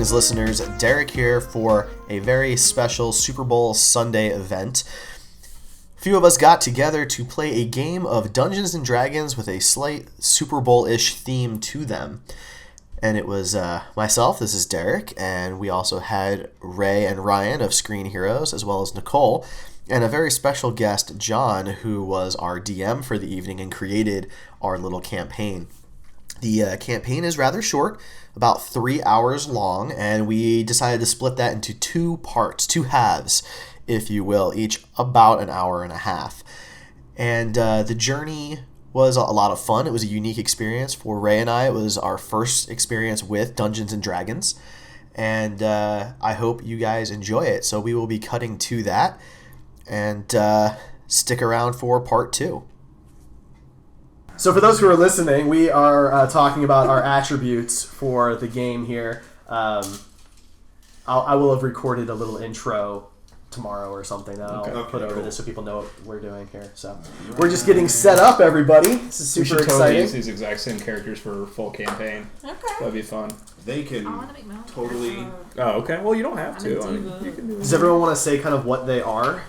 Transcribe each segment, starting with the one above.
Greetings, listeners. Derreck here for a very special Super Bowl Sunday event. A few of us got together to play a game of Dungeons & Dragons with a slight Super Bowl-ish theme to them. And it was myself, this is Derreck, and we also had Ray and Ryan of Screen Heroes, as well as Nicole, and a very special guest, John, who was our DM for the evening and created our little campaign. The campaign is rather short, about 3 hours long, and we decided to split that into two parts, two halves, if you will, each about an hour and a half. And the journey was a lot of fun. It was a unique experience for Ray and I. It was our first experience with Dungeons & Dragons, and I hope you guys enjoy it. So we will be cutting to that, and stick around for part 2. So for those who are listening, we are talking about our attributes for the game here. I will have recorded a little intro tomorrow or something that I'll put over this so people know what we're doing here. So we're just getting set up, everybody. This is super exciting. Totally use these exact same characters for full campaign. Okay. That'd be fun. They can totally... Oh, okay. Well, you don't have to. I mean, you can do Does everyone want to say kind of what they are?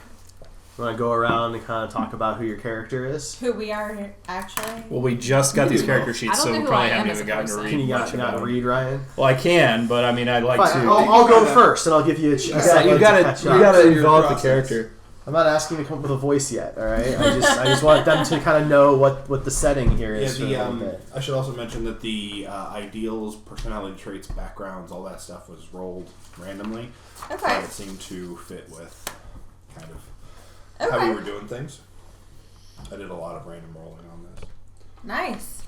You want to go around and kind of talk about who your character is? Who we are, actually? Well, we just got these character sheets, so we probably haven't even gotten to read Can you much not about read, Ryan? Well, I can, but I mean, I'd like Fine, to. I'll go first, and I'll give you a chance. You gotta involve the character. I'm not asking you to come up with a voice yet, all right? I just want them to kind of know what the setting here is. I should also mention that the ideals, personality traits, backgrounds, all that stuff was rolled randomly. Okay. It seemed to fit with kind of how we were doing things. I did a lot of random rolling on this. Nice.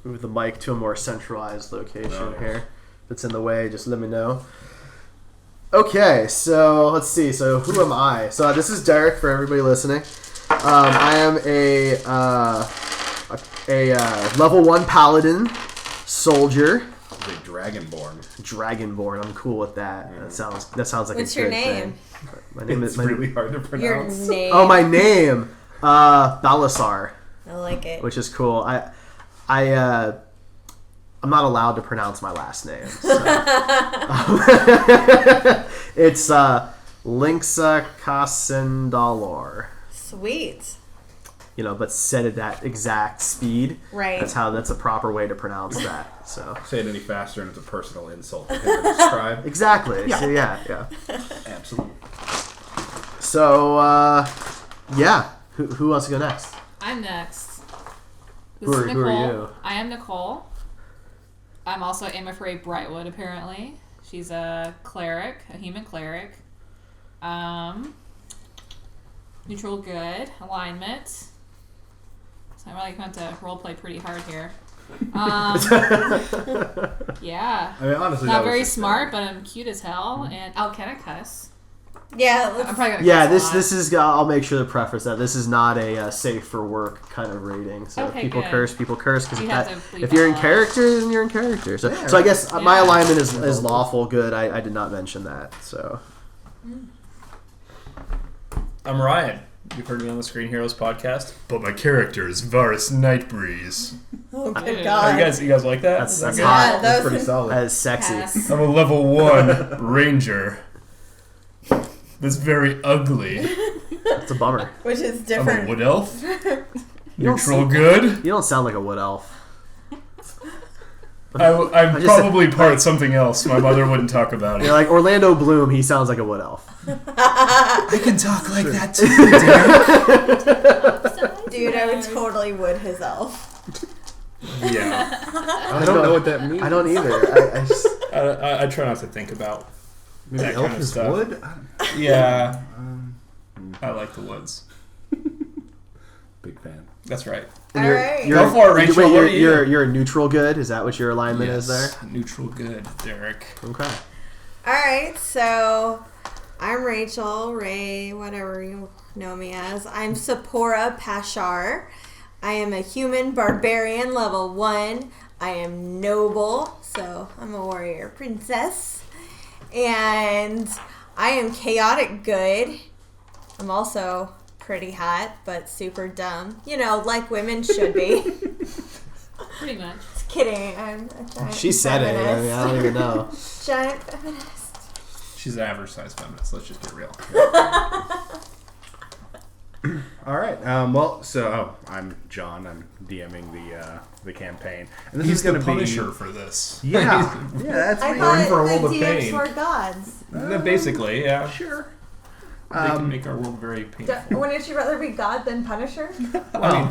Move the mic to a more centralized location here. If it's in the way, just let me know. Okay, so let's see. So who am I? So this is Derreck for everybody listening. I am a level 1 paladin soldier. The Dragonborn. Dragonborn. I'm cool with that. Mm. That sounds like What's a good your name? thing. My name It's is really hard to pronounce. Your name. Oh, my name. Balasar. I like it. Which is cool. I'm not allowed to pronounce my last name. So. It's Linksa Kasendalor. Sweet. But said at that exact speed. Right. That's a proper way to pronounce that. So Say it any faster and it's a personal insult to him to describe. exactly. Yeah. So, yeah. Absolutely. So who wants to go next? I'm next. Who are you? I am Nicole. I'm also Aimafrae Brightwood, apparently. She's a cleric, a human cleric. Neutral good, alignment. So I really want to roleplay pretty hard here. Yeah. I mean, honestly, Not very smart, but I'm cute as hell. And can I cuss? Yeah. I'm probably gonna Yeah, cuss this is. I'll make sure to preface that this is not a safe for work kind of rating. So Okay, people good. curse because You have to bleep if you're in all character, then you're in character. So I guess my alignment is lawful good. I did not mention that. So I'm Ryan. You've heard me on the Screen Heroes podcast, but my character is Varus Nightbreeze. Oh, good Oh, God. You guys like that? that's good? hot. That's pretty solid. That is sexy. Pass. I'm a level 1 ranger. That's very ugly. It's a bummer. Which is I'm a different. wood elf. don't Neutral good. You don't sound like a wood elf. I'm probably part something else. My mother wouldn't talk about it. You're like Orlando Bloom. He sounds like a wood elf. I can talk like that too, Derreck. Dude, I would totally would his elf. Yeah. I don't know what that means. I don't either. I just, I try not to think about Maybe that elf kind of is stuff. wood? Yeah. I like the woods. Big fan. That's right. All right. Go for it, Rachel. What are you? You're a neutral good. Is that what your alignment is there? Neutral good, Derreck. Okay. All right, so I'm Rachel, Ray, whatever you know me as. I'm Sephora Pashar. I am a human barbarian, level 1. I am noble, so I'm a warrior princess. And I am chaotic good. I'm also pretty hot, but super dumb. Like women should be. Pretty much. Kidding. I'm a giant She said it. I feminist. mean, I don't even know. Giant feminist. She's an average size feminist. Let's just get real. All right. I'm John. I'm DMing the campaign, and this He's is going the to Punisher be for this. Yeah, that's I me. thought for a world the of DMs pain. were gods. Basically, yeah. Sure. They can make our world very painful. Wouldn't you rather be God than Punisher? I mean,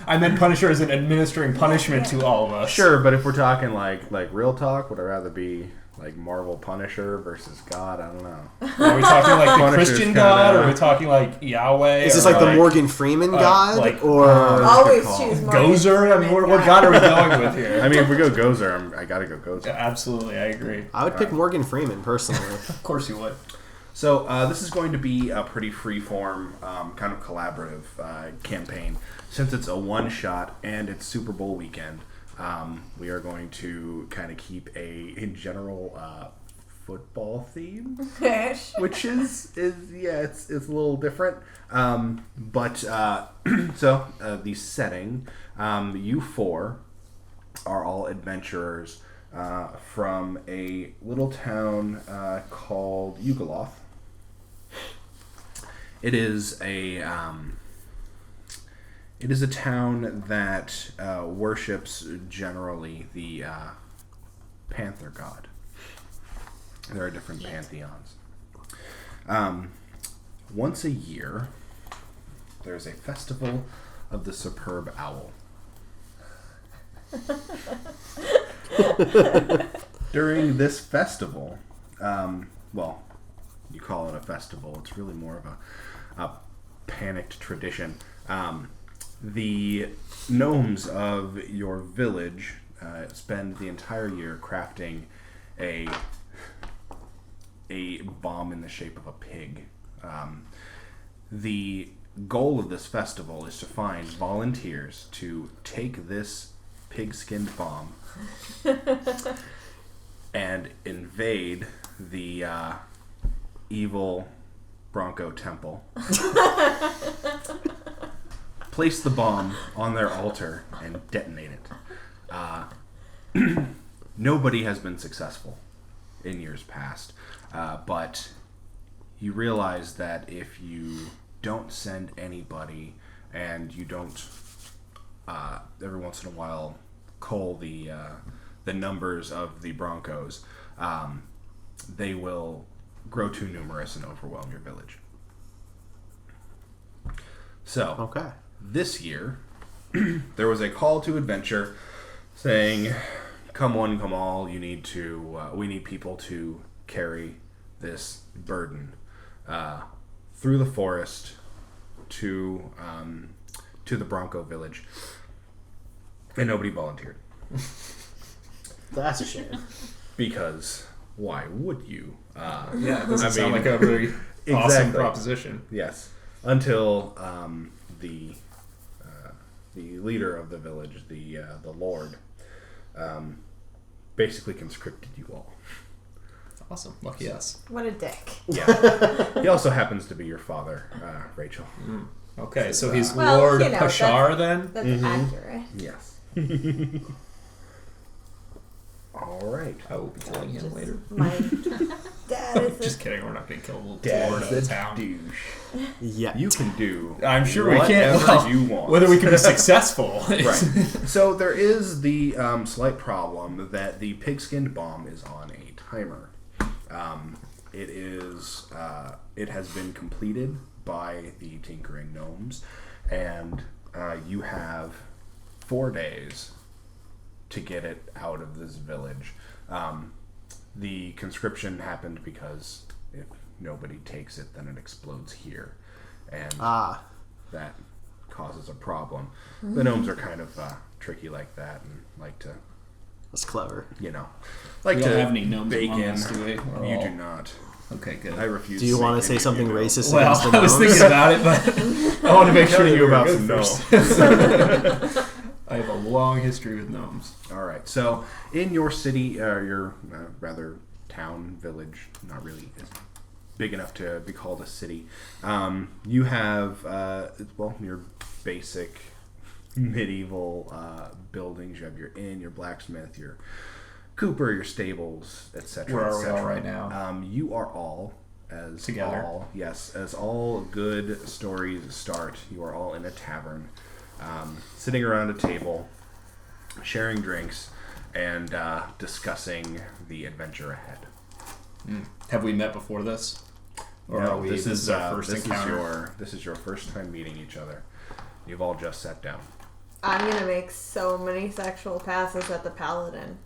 I meant Punisher as in administering punishment to all of us. Sure, but if we're talking like real talk, would I rather be like Marvel Punisher versus God? I don't know. Are we talking like the Punisher's Christian kinda- God, or are we talking like Yahweh? Is this or like the Morgan Freeman God? or Always call. choose Morgan. Gozer? I mean, what God are we going with here? I mean, if we go Gozer, I gotta go Gozer. Yeah, absolutely, I agree. I would pick Morgan Freeman, personally. Of course you would. So this is going to be a pretty free-form, kind of collaborative campaign. Since it's a one-shot and it's Super Bowl weekend, we are going to kind of keep a general football theme, which is it's a little different. So the setting, you four are all adventurers from a little town called Yugoloth. It is a town that worships generally the panther god. There are different pantheons. Once a year, there's a festival of the superb owl. During this festival, you call it a festival, it's really more of a panicked tradition. The gnomes of your village spend the entire year crafting a bomb in the shape of a pig. The goal of this festival is to find volunteers to take this pig-skinned bomb and invade the evil Bronco temple, place the bomb on their altar, and detonate it. Nobody has been successful in years past, but you realize that if you don't send anybody and you don't every once in a while cull the numbers of the Broncos, they will grow too numerous and overwhelm your village. So, Okay. this year, there was a call to adventure saying, come one, come all, we need people to carry this burden through the forest to the Bronco village. And nobody volunteered. That's a shame. Because why would you? Yeah, it doesn't sound like a very awesome Exactly. proposition. Yes. Until the leader of the village, the Lord, basically conscripted you all. Awesome. Lucky us. What a dick. Yeah. He also happens to be your father, Rachel. Okay, so he's Well, Lord you know, Pashar then? That's accurate. Yes. All right. I will be killing him Just later. My dad is Just kidding, we're not going to kill Lord Dad's of a the town. douche. Yeah. You can do I'm sure we can't. whatever Well, you want. whether we can be successful. Right. So there is the slight problem that the pig-skinned bomb is on a timer. It has been completed by the tinkering gnomes, and you have 4 days to get it out of this village. The conscription happened because if nobody takes it, then it explodes here, and that causes a problem. The gnomes are kind of tricky like that, and like to, That's clever. like We to don't have any gnomes bake among in. us, do we? Or You all? do not. Okay, good. I refuse. Do you want to bake say any something of you racist Well, against the I was gnomes? thinking about it, but I want to make sure telling you you about about some some first. I have a long history with gnomes. All right. So in your city, your rather town, village, not really is big enough to be called a city. You have your basic medieval buildings. You have your inn, your blacksmith, your cooper, your stables, etc. Where are we all right now? You are all as together. As all good stories start. You are all in a tavern, sitting around a table, sharing drinks, and discussing the adventure ahead. Have we met before this? Or No, are we? This is our first encounter. This is your first time meeting each other. You've all just sat down. I'm gonna make so many sexual passes at the paladin.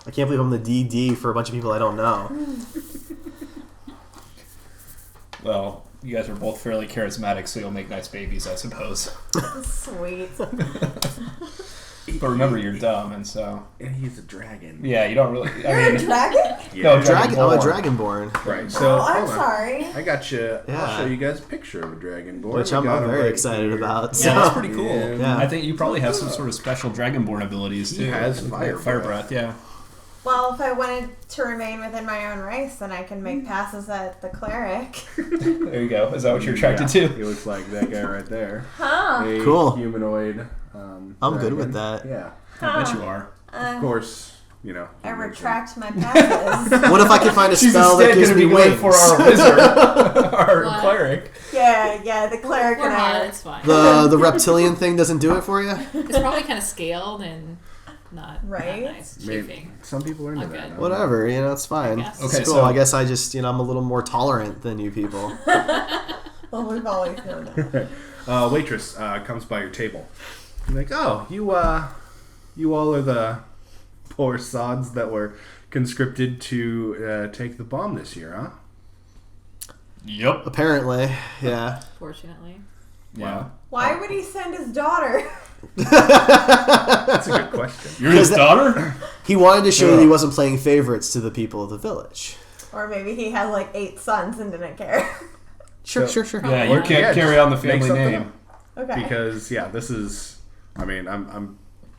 I can't believe I'm the DD for a bunch of people I don't know. Well, you guys are both fairly charismatic, so you'll make nice babies, I suppose. Sweet. But remember, you're dumb, and so... And he's a dragon. Yeah, you don't really... You're a dragon? Yeah. No, I'm a dragonborn. Right, so I'm hold on. sorry. I got you. Yeah. I'll show you guys a picture of a dragonborn. Which We I'm got him very right excited here. about. Yeah, that's pretty cool. Yeah. I think you probably have some sort of special dragonborn abilities, too. He has Fire breath, yeah. Well, if I wanted to remain within my own race, then I can make passes at the cleric. There you go. Is that what you're attracted to? He looks like that guy right there. Huh. A Cool. humanoid. I'm good dragon. with that. Yeah. I bet you are. Of course, you know. I he lives retract my passes. What if I can find a She's spell that instead gives going to me be waiting wings? for our wizard, our What? cleric. Yeah, the cleric We're and hot, I. it's fine. The reptilian thing doesn't do it for you? It's probably kind of scaled and not Right? nice. in. Maybe. Chafing. Some people are into Okay. that. Whatever, it's fine. I guess. It's Okay, cool. so- I guess I just, I'm a little more tolerant than you people. Well, we've always known that. Waitress comes by your table. You're like, oh, you all are the poor sods that were conscripted to take the bomb this year, huh? Yep. Apparently, yeah. Fortunately. Yeah. Why would he send his daughter? That's a good question. You're his daughter? He wanted to show that he wasn't playing favorites to the people of the village. Or maybe he had like 8 sons and didn't care. Sure. Yeah, you Or- can't yeah, carry just on the make family something name. up. Okay. Because this is, I mean,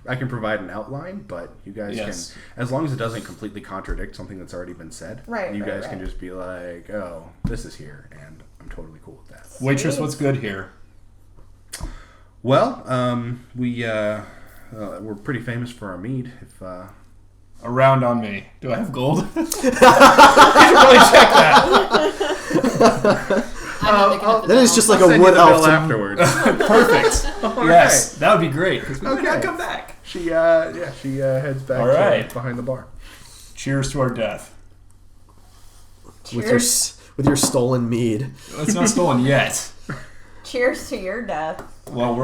I can provide an outline, but you guys Yes. can, as long as it doesn't completely contradict something that's already been said. Right, You right, guys can right. just be like, oh, this is here, and I'm totally cool with that. Waitress, what's good here? Well, we're pretty famous for our mead. If Around on me. Do I have gold? You should probably check that. I'm not picking up the That is bill. just like I'll a send you wood the elf. bill to- afterwards. Perfect. Yes, that would be great because we might not Okay. come back. She heads back All right. to behind the bar. Cheers to our death. with your stolen mead. It's not stolen yet. Cheers to your death. Well,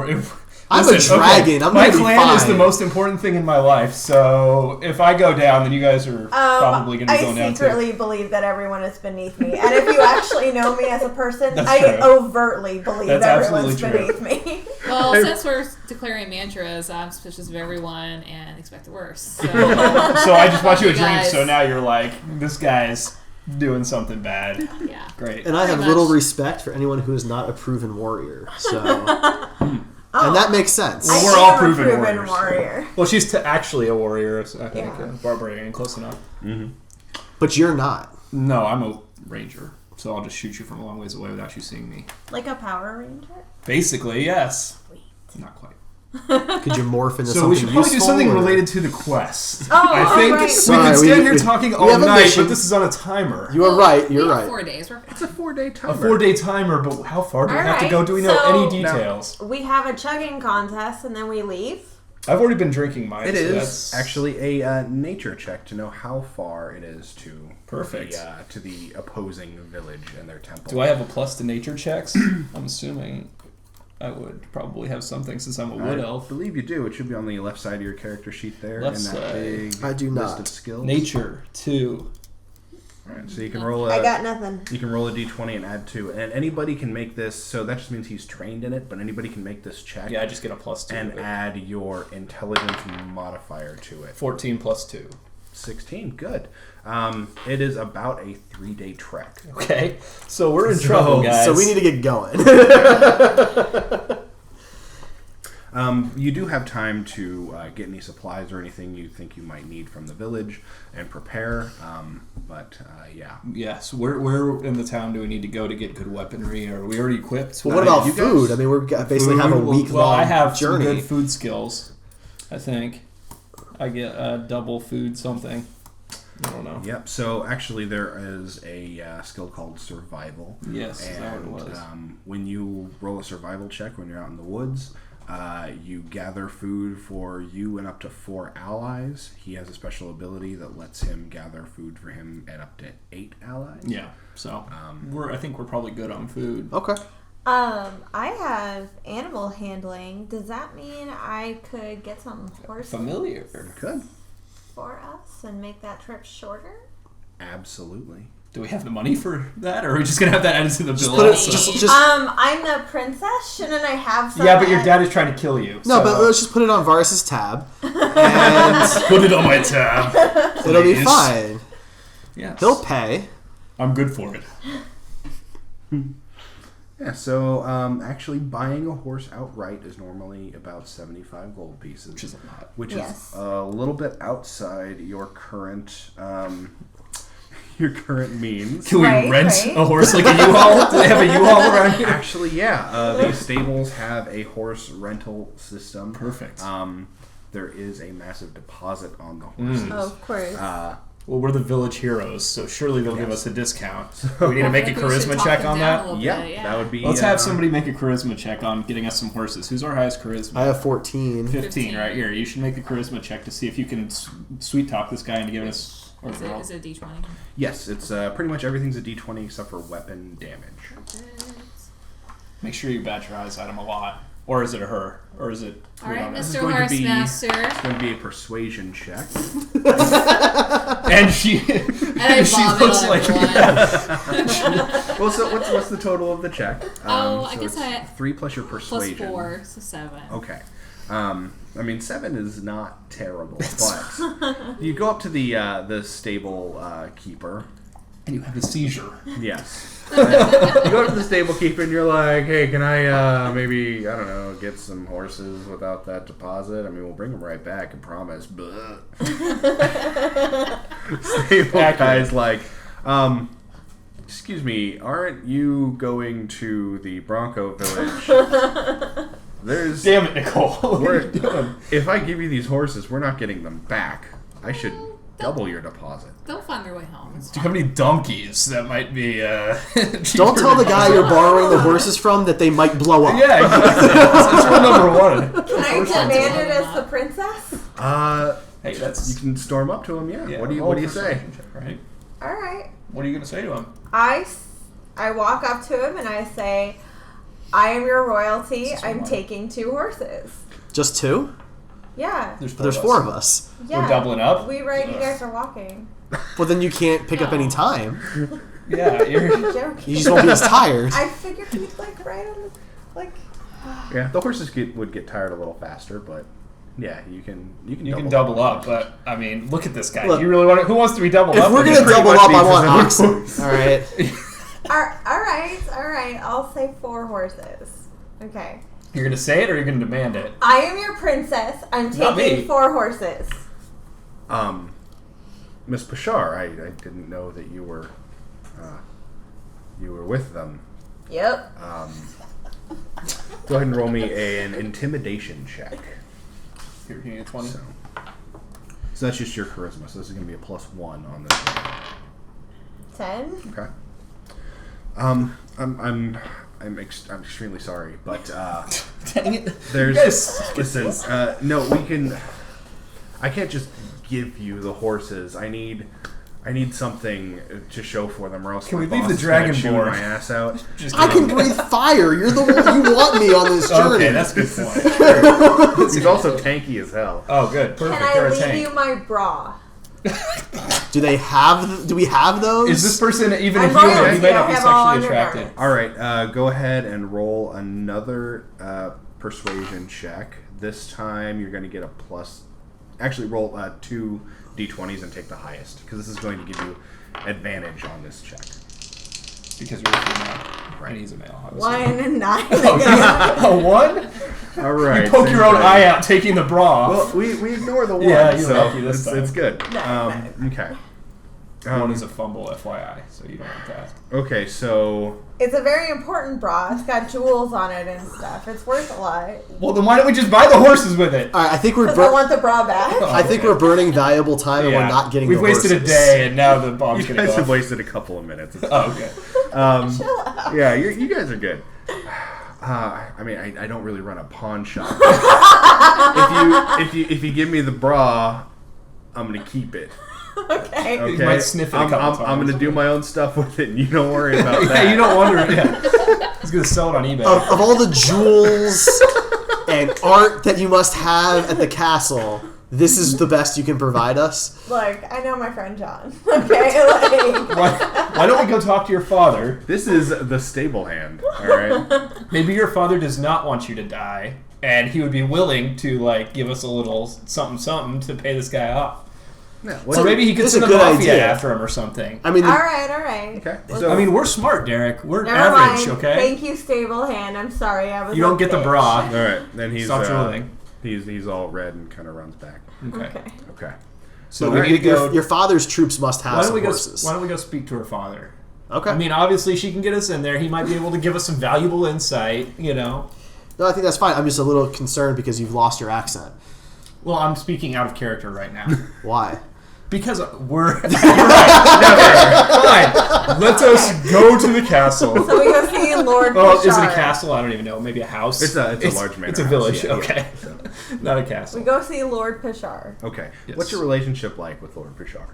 I'm a dragon. I'm my gonna be clan is the fine. most important thing in my life. So if I go down, then you guys are probably going to be going I down too. secretly believe that everyone is beneath me. And if you actually know me as a person, That's I true. overtly believe That's everyone's absolutely beneath me. Well, since we're declaring mantras, I'm suspicious of everyone and expect the worst. So, So I just bought you a You drink, guys. so now you're like, this guy's doing something bad. yeah. Great. And I have Pretty little much. respect for anyone who is not a proven warrior. So, and that makes sense. Well, I we're all am a proven proven warriors. warrior. Well, she's actually a warrior, so I think. Yeah. Barbarian, close enough. But you're not. No, I'm a ranger, so I'll just shoot you from a long ways away without you seeing me. Like a Power Ranger? Basically, yes. Not quite. Could you morph into So something we should probably do useful, something or- related to the quest. Oh, I think right. we Sorry, could stand here we- talking we all have a night, mission. but this is on a timer. You are right. We You're have right. 4 days. We're It's a 4-day timer. A 4-day timer, but how far do we have to go? Do we know Alright, any so- details? We have a chugging contest and then we leave. I've already been drinking mine. It so is that's actually a nature check to know how far it is to Perfect. to the opposing village and their temple. Do I have a plus to nature checks? I'm assuming I would probably have something since I'm a wood I elf. believe you do. It should be on the left side of your character sheet there. Left in that side. big I do list not. of skills. Nature 2. Alright, so you can roll I got nothing. you can roll a d20 and add 2, and anybody can make this. So that just means he's trained in it. But anybody can make this check Yeah, I just get a plus 2. and add your intelligence modifier to it. 14 plus 2. 16, good. It is about a 3-day trek. Okay, so we're in trouble, guys. So we need to get going. you do have time to get any supplies or anything you think you might need from the village and prepare. Yeah. Yes. Where in the town do we need to go to get good weaponry? Are we already equipped? Well, what about you food? guys- I mean, we basically have a week Well, long I have journey. some good food skills. I think I get double food something. I don't know. Yep. So actually, there is a skill called survival. Yes, And that one was. when you roll a survival check when you're out in the woods, you gather food for you and up to 4 allies. He has a special ability that lets him gather food for him and up to 8 allies. Yeah. So I think we're probably good on food. Okay. I have animal handling. Does that mean I could get some horses Familiar. Good. for us and make that trip shorter? Absolutely. Do we have the money for that, or are we just gonna have that added to the bill? Put it, also? just I'm the princess. Shouldn't I have some? Yeah, but your dad is trying to kill you. no, so but let's just put it on Varus's tab, and put it on my tab. it'll be Please. fine. Yes. He'll pay. I'm good for it. Yeah, so actually buying a horse outright is normally about 75 gold pieces. Which is a lot. Which Yes. is a little bit outside your current means. Can we Right, rent right. a horse like a U-Haul? Do they have a U-Haul around here? Actually, yeah. These stables have a horse rental system. Perfect. There is a massive deposit on the horses. Oh, of course. Well, we're the village heroes, so surely they'll give us a discount. We need to make a I think we should charisma talk check them on down a that. little Yeah, bit, yeah. that would be... Let's have somebody make a charisma check on getting us some horses. Who's our highest charisma? I have 14. 15 right here. You should make a charisma check to see if you can sweet talk this guy into giving us... Or Is girl. it a D20? Yes, it's pretty much everything's a d20 except for weapon damage. Make sure you bat your eyes at him a lot. Or is it a her? Or is it... All right, This is Mr. going to be- Horsemaster. It's going to be a persuasion check. And she... And I she vomit looks on like... everyone. Well, so what's the total of the check? I so guess it's 3 plus your Plus persuasion. 4, so 7. Okay. I mean, 7 is not terrible, but you go up to the stable keeper. And you have a seizure. Yes. You go up to the stable keeper and you're like, hey, can I maybe, I don't know, get some horses without that deposit? I mean, we'll bring them right back, I promise. But stable guy's like, excuse me, aren't you going to the Bronco village? There's... Damn it, Nicole. What are We're- you doing? If I give you these horses, we're not getting them back. I should double your deposit. They'll find their way home. It's Do you have any donkeys that might be... Don't tell the guy you're borrowing the horses from that they might blow up. Yeah, exactly. That's rule number 1. Can I demand it as the princess? Hey, that's... You can storm up to him. Yeah. yeah, What do you roll a say? persuasion check, right? All right. What are you going to say to him? I walk up to him and I say, I am your royalty. So I'm what? taking 2 horses. Just 2? Yeah. There's But there's 4 of us. Yeah. We're doubling up? We ride. You guys are walking. Well, then you can't pick up any time. Yeah, you're... I'm joking. You just won't be as tired. I figured we'd like ride on the like. Yeah, the horses would get tired a little faster, but yeah, you can You can double up, but I mean, look at this guy. Look, you really want to? Who wants to be doubled If up? we're with? gonna Pretty double much up, I needs want another- oxen. All right. All right. I'll say 4 horses. Okay. You're gonna say it, or you're gonna demand it? I am your princess. I'm Not me. taking 4 horses. Miss Pashar, I didn't know that you were with them. Yep. Go ahead and roll me an intimidation check. Here, you need a 20. So that's just your charisma. So this is going to be a +1 on this one. 10. Okay. I'm extremely sorry, but Dang it! there's You guys- listen. No, we can. I can't just give you the horses. I need something to show for them, or else Can my we leave boss the is gonna dragon chew board? my ass out. Just I can breathe fire. You're the one. You want me on this journey. Okay, that's a good point. He's also tanky as hell. Oh, good, perfect. Can You're I a leave tank. you my bra? Do we have those? Is this person even a I'm human? royalty. He might not be I have all sexually attracted. undergarments. All right, go ahead and roll another persuasion check. This time you're going to get a plus. Actually, roll 2 d20s and take the highest, because this is going to give you advantage on this check. Because you're a female. Right. And he's a male. 1 and 9. A 1? All right. You poke same your own thing. eye out taking the bra off. Well, we ignore the one, Yeah, you so lucky this time. it's good. Nice. Okay. One is a fumble, FYI, so you don't want that. Okay, so It's a very important bra. It's got jewels on it and stuff. It's worth a lot. Well, then why don't we just buy the horses with it? All right, I think we're. Because I want the bra back. I think we're burning valuable time, and we're not getting. We've the wasted a horses. day, and now the you bomb's going to guys go have off. wasted a couple of minutes. Oh, okay. Chill out. Yeah, you guys are good. I mean, I don't really run a pawn shop. if you give me the bra, I'm gonna keep it. Okay. Okay, You might sniff it a couple I'm times. gonna do my own stuff with it. And you don't worry about that. Yeah, you don't wonder. Yeah. He's going to sell it on eBay. Of all the jewels and art that you must have at the castle, this is the best you can provide us. Look, I know my friend John. Okay, like... Why don't we go talk to your father? This is the stable hand. All right. Maybe your father does not want you to die, and he would be willing to like give us a little something to pay this guy off. Yeah, Or maybe he could This is send a the good mafia idea. after him or something. I mean, All right. Okay. Well, So I mean, we're smart, Derek. We're Never average, mind. okay? Thank you, stable hand. I'm sorry. I was. You don't a get the bitch. bra. all right. Then he's Stop drooling. he's all red and kind of runs back. Okay. Okay. Okay. So Look, we need to go. your father's troops must have Why don't some we go? horses. Why don't we go speak to her father? Okay. I mean, obviously she can get us in there. He might be able to give us some valuable insight. You know. No, I think that's fine. I'm just a little concerned because you've lost your accent. Well, I'm speaking out of character right now. Why? Because we're... You're right. Never. Fine. Let us go to the castle. So we go see Lord. Well, is it a Bashar. castle? I don't even know. Maybe a house? It's a large manor It's a house, village. yeah, Okay. Not a We castle. go see Lord Pashar. Okay. Yes. What's your relationship like with Lord Bashar?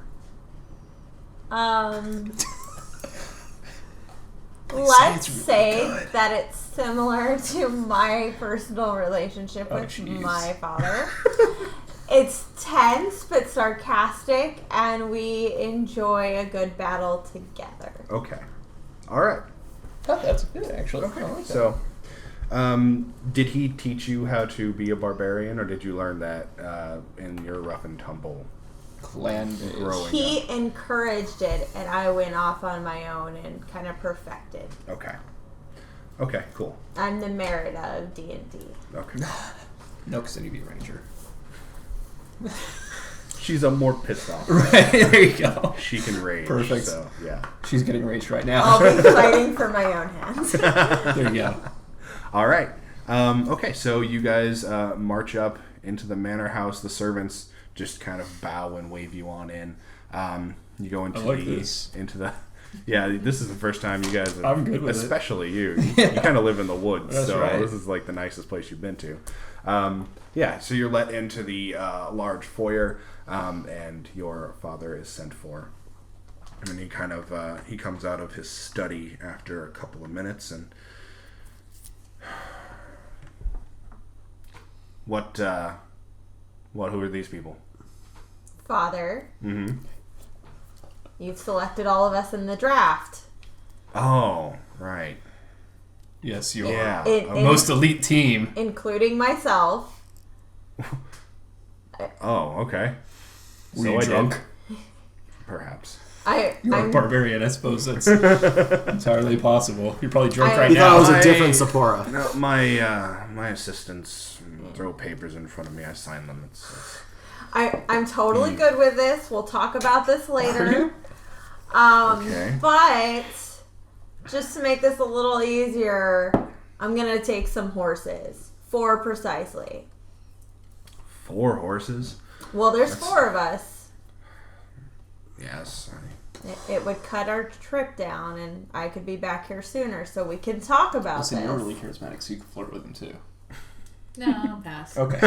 Let's it's really say good. that it's similar to my personal relationship with jeez. my father. It's tense but sarcastic, and we enjoy a good battle together. Okay. All right. Oh, that's good, actually. Okay. I like that. So, did he teach you how to be a barbarian, or did you learn that in your rough and tumble Clan growing He up? encouraged it, and I went off on my own and kind of perfected. Okay. Okay. Cool. I'm the Merida of D&D. Okay. No, because then you'd be a ranger. She's a more pissed off. Right, there you go. She can rage. Perfect. So yeah. She's getting raged right now. I'll be fighting for my own hands. There you go. All right. Okay. So you guys march up into the manor house. The servants just kind of bow and wave you on in. You go into I like this. into the. Yeah, this is the first time you guys. Have, I'm good with it. especially you. You kind of live in the woods, That's so right. this is like the nicest place you've been to. Yeah, so you're let into the large foyer, and your father is sent for. And then he kind of he comes out of his study after a couple of minutes, and what? Who are these people? Father, Mm-hmm. you've selected all of us in the draft. Oh, right. Yes, you Yeah. are. It- Our most elite team. Including myself. Oh, okay. Were you I drunk? did. Perhaps. You're a I'm barbarian. I suppose that's entirely possible. You're probably drunk right You thought now. it was a I- different Sephora. No, my assistants throw papers in front of me. I sign them. It's I'm totally good with this. We'll talk about this later. Okay. But just to make this a little easier, I'm gonna take some horses. 4 precisely. 4 horses. Well, there's That's- 4 of us. Yes. It would cut our trip down, and I could be back here sooner, so we can talk about Listen, this. you're really charismatic, so you can flirt with them too. No, I'll pass. Okay.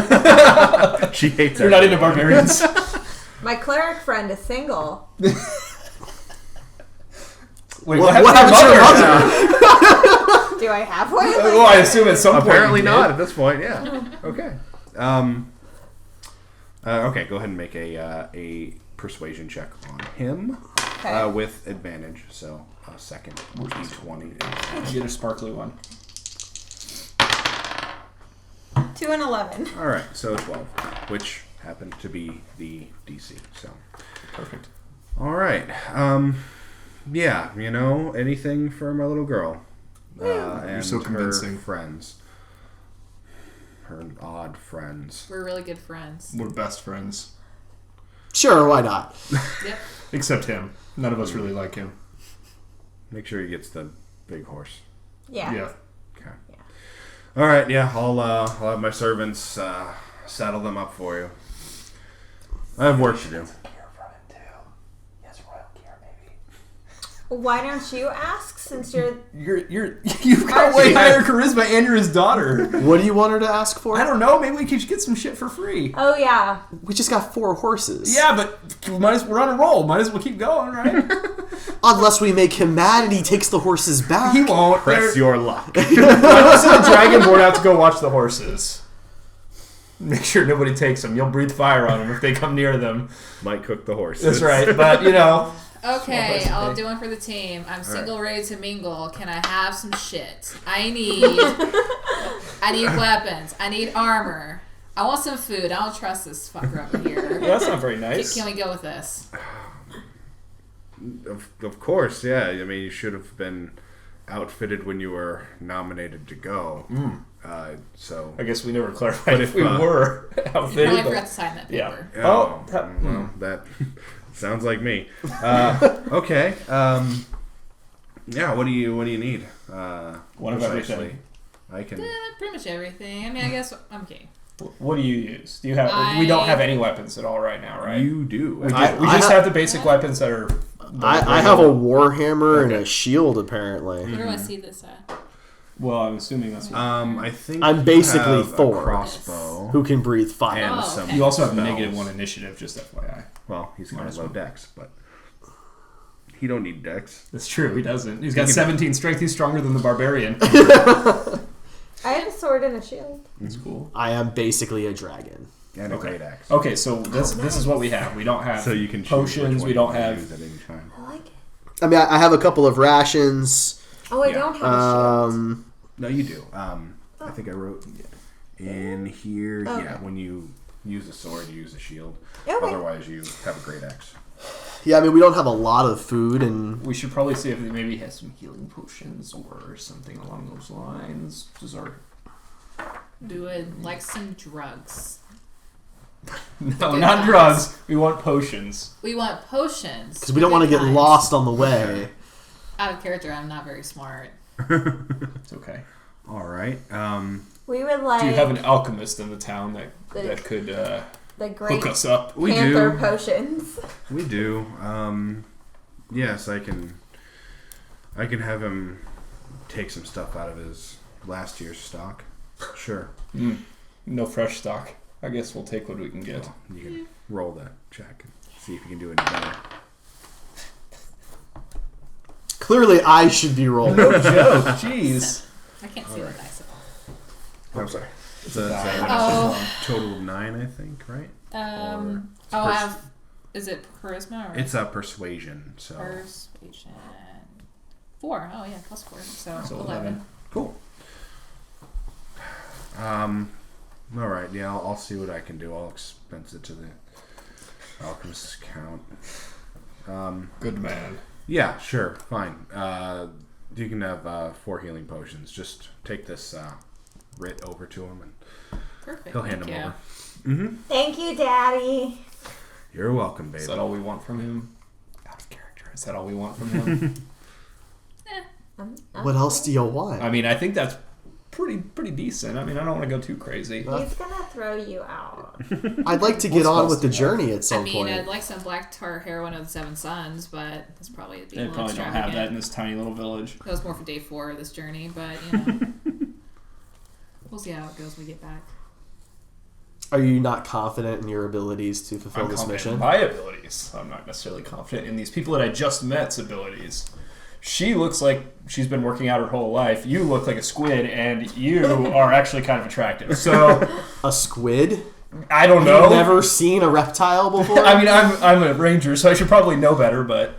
She hates. You're not into barbarians. My cleric friend is single. Wait, What happened happened to your mother? Do I have one? Well, I assume at some point. Apparently you did. not at this point. Yeah. Okay. Okay. Go ahead and make a persuasion check on him Okay. with advantage. So second d20. You get a sparkly one. 2 and 11. All right. So 12, which happened to be the DC. So Perfect. all right. Yeah. Anything for my little girl. And so her convincing. friends. her odd friends. We're really good friends. We're best friends. Sure, why not? Yep. Except him. None of us really like him. Make sure he gets the big horse. Yeah. Yeah. Okay. All right. Yeah, I'll have my servants saddle them up for you. I have work to do. Why don't you ask since you're... You've got way higher charisma and you're his daughter. What do you want her to ask for? I don't know. Maybe we could get some shit for free. Oh, yeah. We just got 4 horses. Yeah, but we're on a roll. Might as well keep going, right? Unless we make him mad and he takes the horses back. He won't. Press your luck. I'm gonna send the dragon board out to go watch the horses. Make sure nobody takes them. You'll breathe fire on them if they come near them. Might cook the horses. That's right. But, you know... Okay, Small I'll price to do one for the team. I'm single, ready to mingle. Can I have some shit? I need weapons. I need armor. I want some food. I don't trust this fucker over here. Well, that's not very nice. Can we go with this? Of course, yeah. I mean, you should have been outfitted when you were nominated to go. So I guess we never clarified if we uh, were You outfitted. probably forgot to sign that Yeah. paper. well, that sounds like me. Okay. Yeah. What do you need? One of precisely? everything. I can. Pretty much everything. I mean, I guess I'm okay. What do you use? Do you have? We don't have any weapons at all right now, right? You do. we I just ha- have the basic weapons that are. I have a warhammer and a shield, apparently. Where do I see this at? Well, I'm assuming that's. I think I'm you basically have Thor. a crossbow. Who can breathe fire. And Oh, some okay. You also have a spells. -1 initiative, just FYI. Well, he's got Might a as low well. dex, but he don't need dex. That's true. He doesn't. He's got 17 strength. He's stronger than the barbarian. I have a sword and a shield. That's cool. I am basically a dragon. And a Okay. great axe. Okay, so this is what we have. We don't have So you can choose potions. which one We don't you have. use at any time. I like it. I mean, I have a couple of rations. Oh, I Yeah. don't have a shield. No, you do. I think I wrote in here. Okay. Yeah, when you use a sword, you use a shield. Okay. Otherwise, you have a great axe. Yeah, I mean, we don't have a lot of food, and We should probably see if they maybe has some healing potions or something along those lines. Does our Do it like some drugs. no, not drugs. We want potions. We want potions. because we don't want to get Good lost on the way. Out of character, I'm not very smart. It's okay. All right. We would like Do you have an alchemist in the town that could the great hook us up? We panther do. potions. We do. Yes, I can have him take some stuff out of his last year's stock. Sure. No fresh stock. I guess we'll take what we can get. You can roll that check and see if you can do any better. Clearly, I should be rolling. No joke. Jeez. I can't see the dice at all. I'm sorry. So Die. that's Oh. total of 9, I think, right? I have. Is it charisma or It's a persuasion. So persuasion? 4. Oh yeah, plus 4. So, So 11. cool. All right. Yeah, I'll see what I can do. I'll expense it to the alchemist's account. Good man. Yeah, sure, fine. You can have 4 healing potions. Just take this writ over to him, and Perfect. he'll hand Thank them you. over. Thank you, Daddy. You're welcome, baby. Is that all we want from him? Out of character. Is that all we want from him? What else do you want? I mean, I think that's pretty decent. I mean, I don't want to go too crazy. He's gonna throw you out. I'd like to get What's on with the supposed to journey at I some mean, point. I'd like some black tar heroin of the 7 Sons, but that's probably being They a little probably don't have extravagant. that in this tiny little village. That was more for day 4 of this journey, but you know, we'll see how it goes when we get back. Are you not confident in your abilities to fulfill I'm this confident in mission? my abilities. I'm not necessarily confident in these people that I just met's abilities. She looks like she's been working out her whole life. You look like a squid, and you are actually kind of attractive. So A squid? I don't know. You've never seen a reptile before? I mean, I'm a ranger, so I should probably know better. But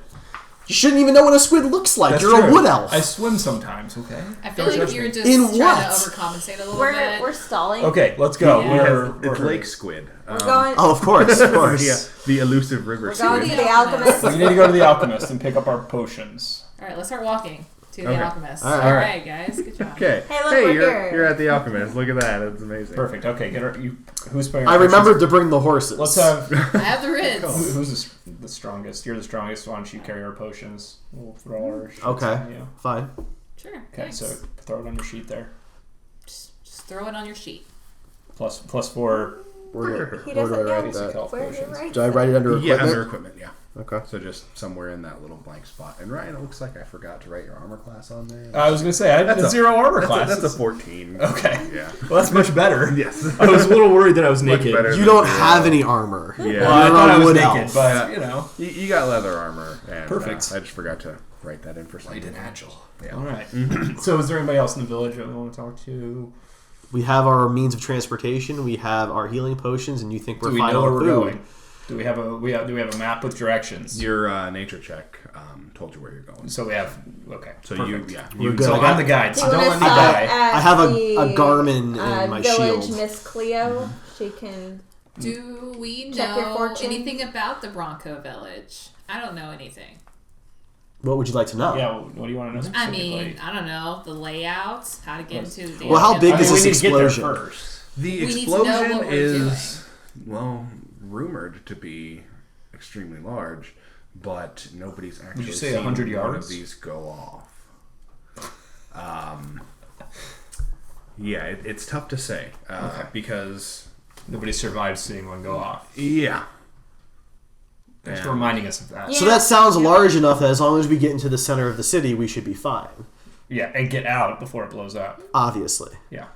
You shouldn't even know what a squid looks like. that's You're true. a wood elf. I swim sometimes. Okay. I feel Don't like judge you're me. just In trying what? to overcompensate a little We're bit. stalling. Okay, let's go. Yeah. It's lake squid. We're going. Oh, of course, of course. Yeah, the elusive river We're going squid. to the alchemist. We need to go to the alchemist and pick up our potions. All right, let's start walking to the Alchemist. All All right. right, guys. Good job. Okay. Hey, look, we're here. you're at the Alchemist. Look at that. That's amazing. Perfect. Okay, who's playing? I remembered to bring the horses. Let's have. I have the Rids. Who's the strongest? You're the strongest. Why don't you carry our potions? We'll throw our. shits Okay. on you. Fine. Sure. Okay, Thanks. so throw it on your sheet there. Just throw it on your sheet. Plus 4. He Where doesn't do I know write basic that? health where he potions. writes Do I it. write it under Yeah, equipment? under equipment, yeah. Okay. So just somewhere in that little blank spot. And Ryan, it looks like I forgot to write your armor class on there. I was gonna say I had 0 armor classes. That's a 14. Okay. Yeah. Well, that's much better. Yes. I was a little worried that I was Much naked. better. You don't have any armor. Yeah. Well, I You're thought a I was wood naked, elf. but you know. You got leather armor. And, Perfect. I just forgot to write that in for some reason. Yeah. All right. So, is there anybody else in the village that we want to talk to? We have our means of transportation. We have our healing potions, and you think we're Do we fine know on where we're food. going? Do we have a map with directions? Your nature check told you where you're going. So we have So perfect. We're good. So I got- I'm the guide. Do So you don't want let to me stop die. at I have a the, Garmin in my village shield. Miss Cleo. She can. Do we Check your know fortune. anything about the Bronco Village? I don't know anything. What would you like to know? Yeah. What do you want to know I specifically? mean, I don't know the layouts, how to get into the. Well, how big I is mean, we this need to get there explosion? first. The We need to know explosion what we're is, well, rumored to be extremely large, but nobody's actually you say seen 100 one yards? of these go off. Yeah, it's tough to say because Nobody survived seeing one go off. yeah. Thanks for reminding us of that. Yeah. So that sounds large enough that as long as we get into the center of the city, we should be fine. Yeah, and get out before it blows up. Obviously. Yeah.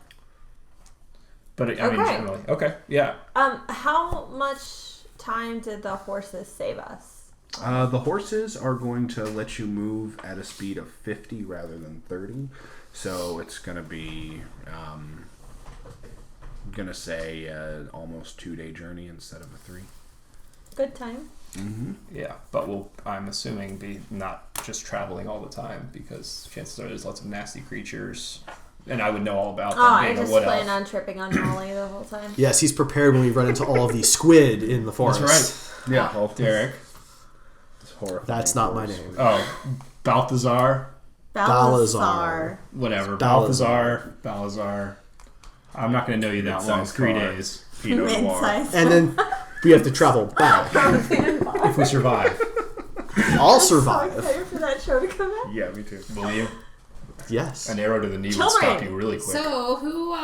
But I mean, Okay. generally, okay, yeah. How much time did the horses save us? The horses are going to let you move at a speed of 50 rather than 30. So it's going to be, I'm going to say, almost 2-day journey instead of a 3. Good time. Yeah, but we'll, I'm assuming, be not just traveling all the time because chances are there's lots of nasty creatures, and I would know all about them Oh, I being a just wood plan elf. on tripping on Molly the whole time. Yes, he's prepared when we run into all of these squid in the forest. That's right. Yeah, well, Derek. it's horrifying. That's not my name. Oh, Balthazar. Balazar. Whatever. Balthazar. Balthazar. I'm not going to know you that long. Sounds 3 far. days. Pinot Noir. Mid-size. And then we have to travel back. If we survive. I'll So survive. excited for that show to come out. Yeah, me too. Will you? Yes. An arrow to the knee would Children. stop you really quick. So who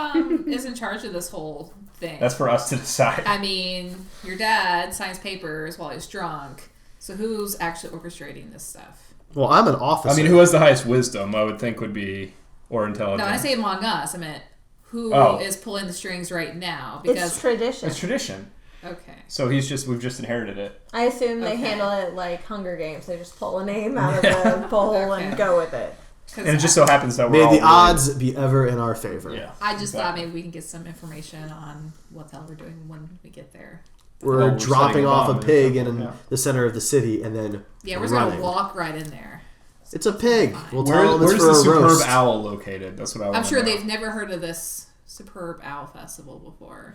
is in charge of this whole thing? That's for us to decide. I mean, your dad signs papers while he's drunk. So who's actually orchestrating this stuff? Well, I'm an officer. I mean, who has the highest wisdom, I would think would be, or intelligence. No, when I say among us, I meant who is Oh. pulling the strings right now? It's Because tradition. It's tradition. okay, So we've just inherited it. I assume they Okay. handle it like Hunger Games. They just pull a name out of the bowl Okay. and go with it. 'Cause And it just so happens that we're May all the really- odds be ever in our favor. Yeah. I just thought exactly. maybe we can get some information on what the hell we're doing when we get there. We're Well, we're dropping setting a off a bomb or pig in something, yeah. the center of the city and then Yeah, we're just running. gonna walk right in there. It's a pig. We'll tell Where, them it's where's for the a superb roast. owl located? That's what I want I'm sure know. they've never heard of this Superb Owl Festival before.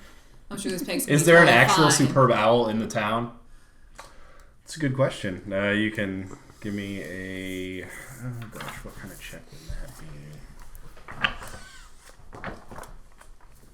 I'm sure this pig's. Is there an actual fine. superb owl in the town? It's a good question. You can give me a... Oh, gosh, what kind of check would that be?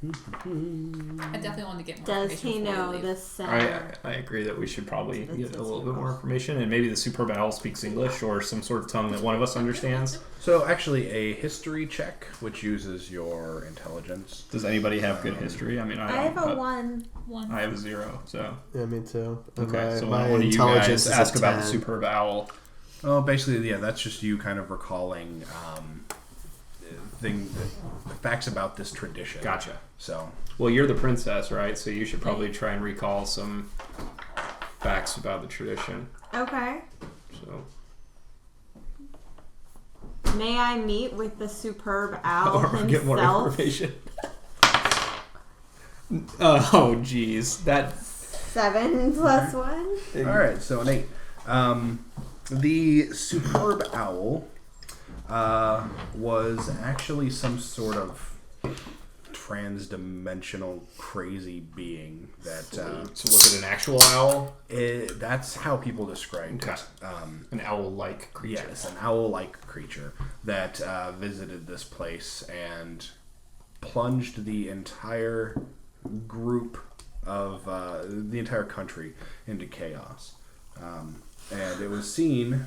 I definitely want to get more Does information he before we know leave. the center? I agree that we should probably That's get a little bit super more cool. information, and maybe the superb owl speaks English or some sort of tongue that one of us understands. So actually a history check, which uses your intelligence. Does anybody have good history? I mean, I I don't, have a but 1. I have a 0, so. Yeah, me too. Okay, so my one of you intelligence guys is ask a about the 10. superb owl. Oh, basically, yeah, that's just you kind of recalling facts about this tradition. Gotcha. So, Well, you're the princess, right? So you should probably try and recall some facts about the tradition. Okay. So, May I meet with the superb owl or get more himself? information. Oh, jeez, that. 7 plus 1? all right, so an 8. The superb owl was actually some sort of trans-dimensional crazy being that. So was it an actual owl? That's how people describe it. An owl-like creature. Yes, an owl-like creature that visited this place and plunged the entire group of the entire country into chaos. And it was seen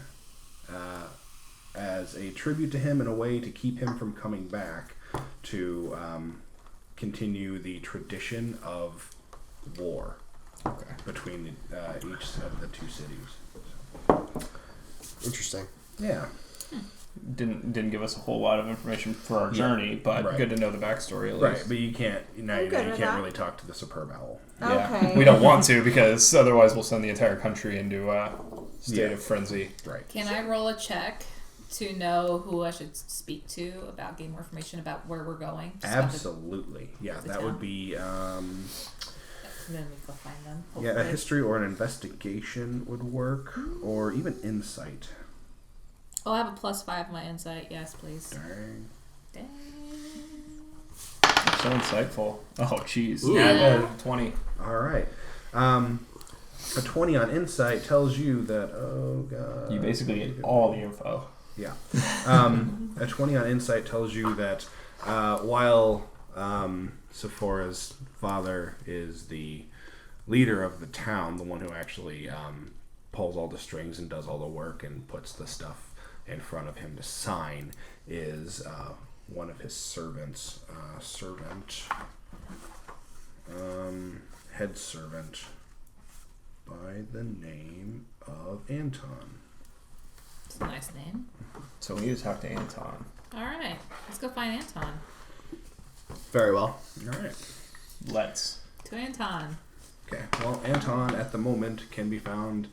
as a tribute to him in a way to keep him from coming back to continue the tradition of war between each of the two cities. Interesting. Yeah. Didn't give us a whole lot of information for our journey, but good to know the backstory at least. Right, but you can't really talk to the Superbowl. Yeah. Okay. We don't want to because otherwise we'll send the entire country into a state of frenzy. Right. Can I roll a check to know who I should speak to about getting more information about where we're going? Just Absolutely. Yeah, the that town. would be and then we go find them. a hopefully. history or an investigation would work, or even insight. Oh, I have a +5 on my insight. Yes, please. Dang. Dang. So insightful. Oh, jeez. Ooh. Yeah, 20. All right. A 20 on insight tells you that, oh god. You basically get all the info. Yeah. A 20 on insight tells you that while Sephora's father is the leader of the town, the one who actually pulls all the strings and does all the work and puts the stuff in front of him to sign, is one of his servants, head servant by the name of Anton. It's a nice name. So we need to talk to Anton. All right, let's go find Anton. Very well. All right. Let's. To Anton. Okay. Well, Anton at the moment can be found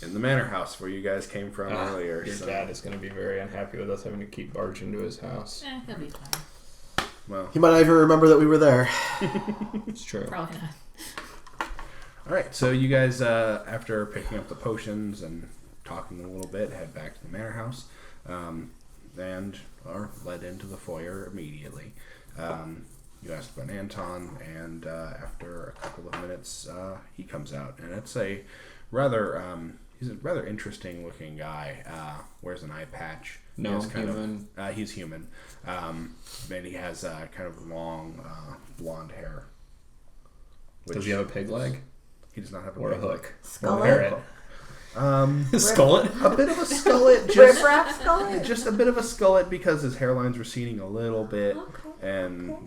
in the manor house where you guys came from earlier. Your dad is going to be very unhappy with us having to keep barging into his house. He'll be fine. Well, He might not even remember that we were there. It's true. Probably not. all right. So you guys, after picking up the potions and talking a little bit, head back to the manor house, and are led into the foyer immediately. You ask about Anton, and after a couple of minutes, he comes out, and it's a rather he's a rather interesting looking guy. Wears an eye patch. No, He has human. He's human, and he has kind of long blonde hair. Does he have a pig leg? He does not have a Or a pig leg. hook? Skullet? Or a parrot? Skullet? A bit of a skullet, Riff-raff skullet? just a bit of a skullet because his hairline's receding a little bit, and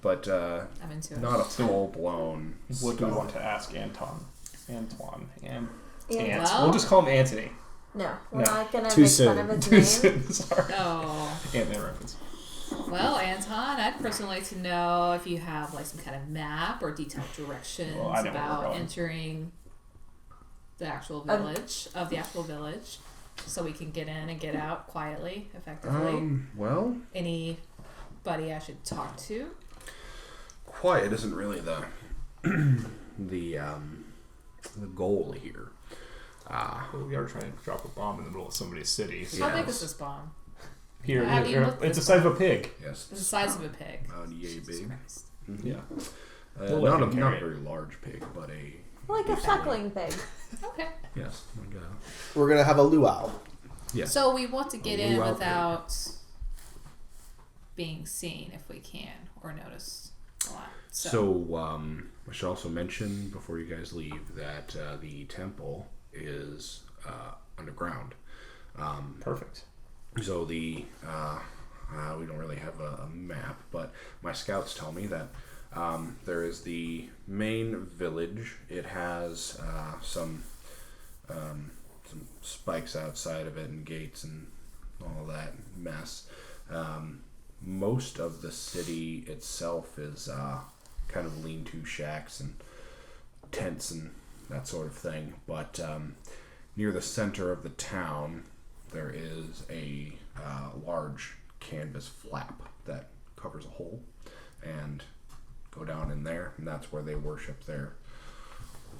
but I'm into it. not a full blown. What do we want to ask Anton? Antoine. Ant. Well- We'll just call him Anthony. No, we're No. not going to Too make soon. fun of his Too name. soon. Sorry. Oh. Ant-Man reference. Well, Anton, I'd personally like to know if you have like some kind of map or detailed directions Well, I know where we're about going. entering the actual village, so we can get in and get out quietly, effectively. Well, Anybody I should talk to? quiet isn't really the the goal here. Well, we are trying to drop a bomb in the middle of somebody's city. So How big is this bomb? here, Have you looked it's the this size of a pig. Yes, It's the size of a pig. yay big. Christ. Yeah. Not We'll let a him carry not it. very large pig, but a Like a suckling pig. Okay. yes. Like We're going to have a luau. Yes. So we want to get in luau pig. without being seen if we can, or noticed a lot. So, I should also mention before you guys leave that the temple is underground. Perfect. So we don't really have a map, but my scouts tell me that there is the main village. It has some spikes outside of it and gates and all that mess. Most of the city itself is kind of lean-to shacks and tents and that sort of thing. But near the center of the town, there is a large canvas flap that covers a hole, and go down in there, and that's where they worship their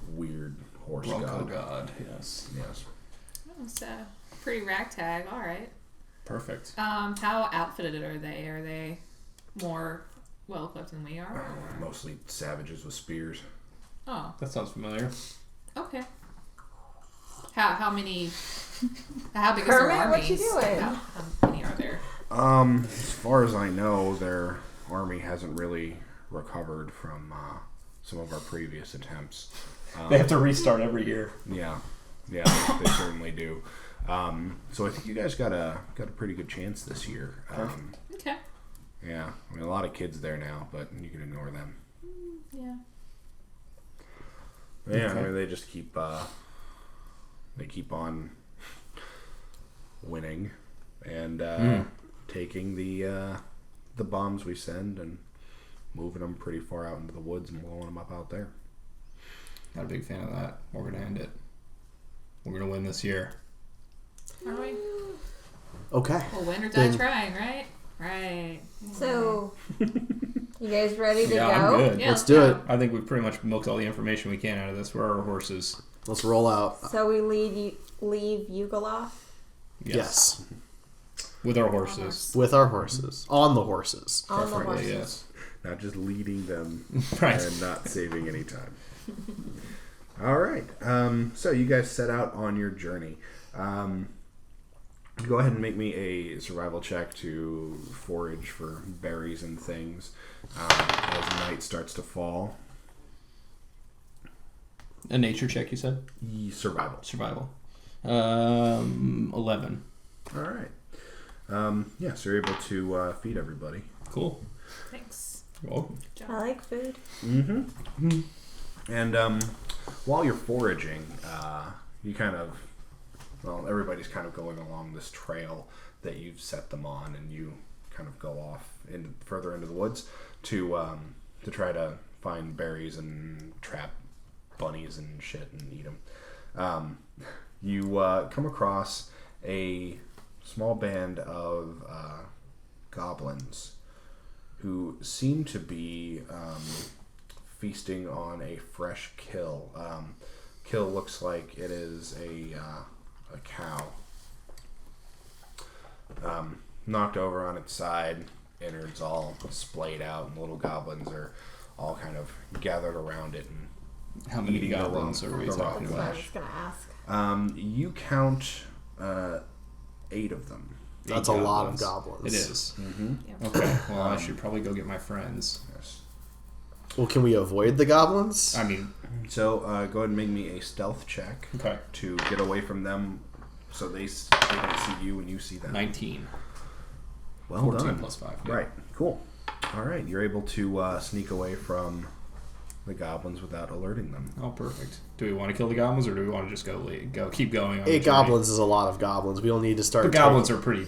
weird horse Bronco god. god. Yes. Yes. It's pretty ragtag. All right. Perfect. How outfitted are they? Are they more well equipped than we are? Or? Mostly savages with spears. Oh, That sounds familiar. okay. How many? How big is their Kermit, armies? what you doing? How many are there? As far as I know, their army hasn't really recovered from some of our previous attempts. They have to restart every year. Yeah, they certainly do. So I think you guys got a pretty good chance this year. Okay. Yeah, I mean a lot of kids there now, but you can ignore them. Yeah. Yeah, Okay. I mean they just keep on winning and taking the bombs we send and moving them pretty far out into the woods and blowing them up out there. Not a big fan of that. We're going to end it. We're going to win this year. Are we? Okay. Well, win or die Then- trying, right? Right. So, you guys ready to Yeah, go? I'm good. Yeah, Let's do it. I think we've pretty much milked all the information we can out of this. Where are our horses? Let's roll out. So we leave Yugoloth. Yes. With our horses. With our horses. On the horses. On the Preferably, horses. yes. Not just leading them Right. and not saving any time. All right. So you guys set out on your journey. Go ahead and make me a survival check to forage for berries and things as night starts to fall. A nature check, you said? Survival. Survival. 11. All right. Yeah, so you're able to feed everybody. Cool. Thanks. You're welcome. Good job. I like food. Mm-hmm. And while you're foraging, you kind of, well, everybody's kind of going along this trail that you've set them on, and you kind of go off further into the woods to try to find berries and trap bunnies and shit and eat them. You come across a small band of goblins who seem to be feasting on a fresh kill. Kill looks like it is a cow knocked over on its side, innards all splayed out, and little goblins are all kind of gathered around it and How many eating the goblins raw- are we the raw talking That's what I about? was going to ask. You count 8 of them. That's 8 a lot of goblins. It is. Mm-hmm. Okay. Well, I should probably go get my friends. Yes. Well, can we avoid the goblins? I mean, So go ahead and make me a stealth check okay. to get away from them, so they don't see you and you see them. 19. Well 14 done. plus 5. Yeah. Right. Cool. All right. You're able to sneak away from the goblins without alerting them. Oh, perfect. Do we want to kill the goblins, or do we want to just keep going on the 8 journey? goblins is a lot of goblins. We don't need to start. The goblins are pretty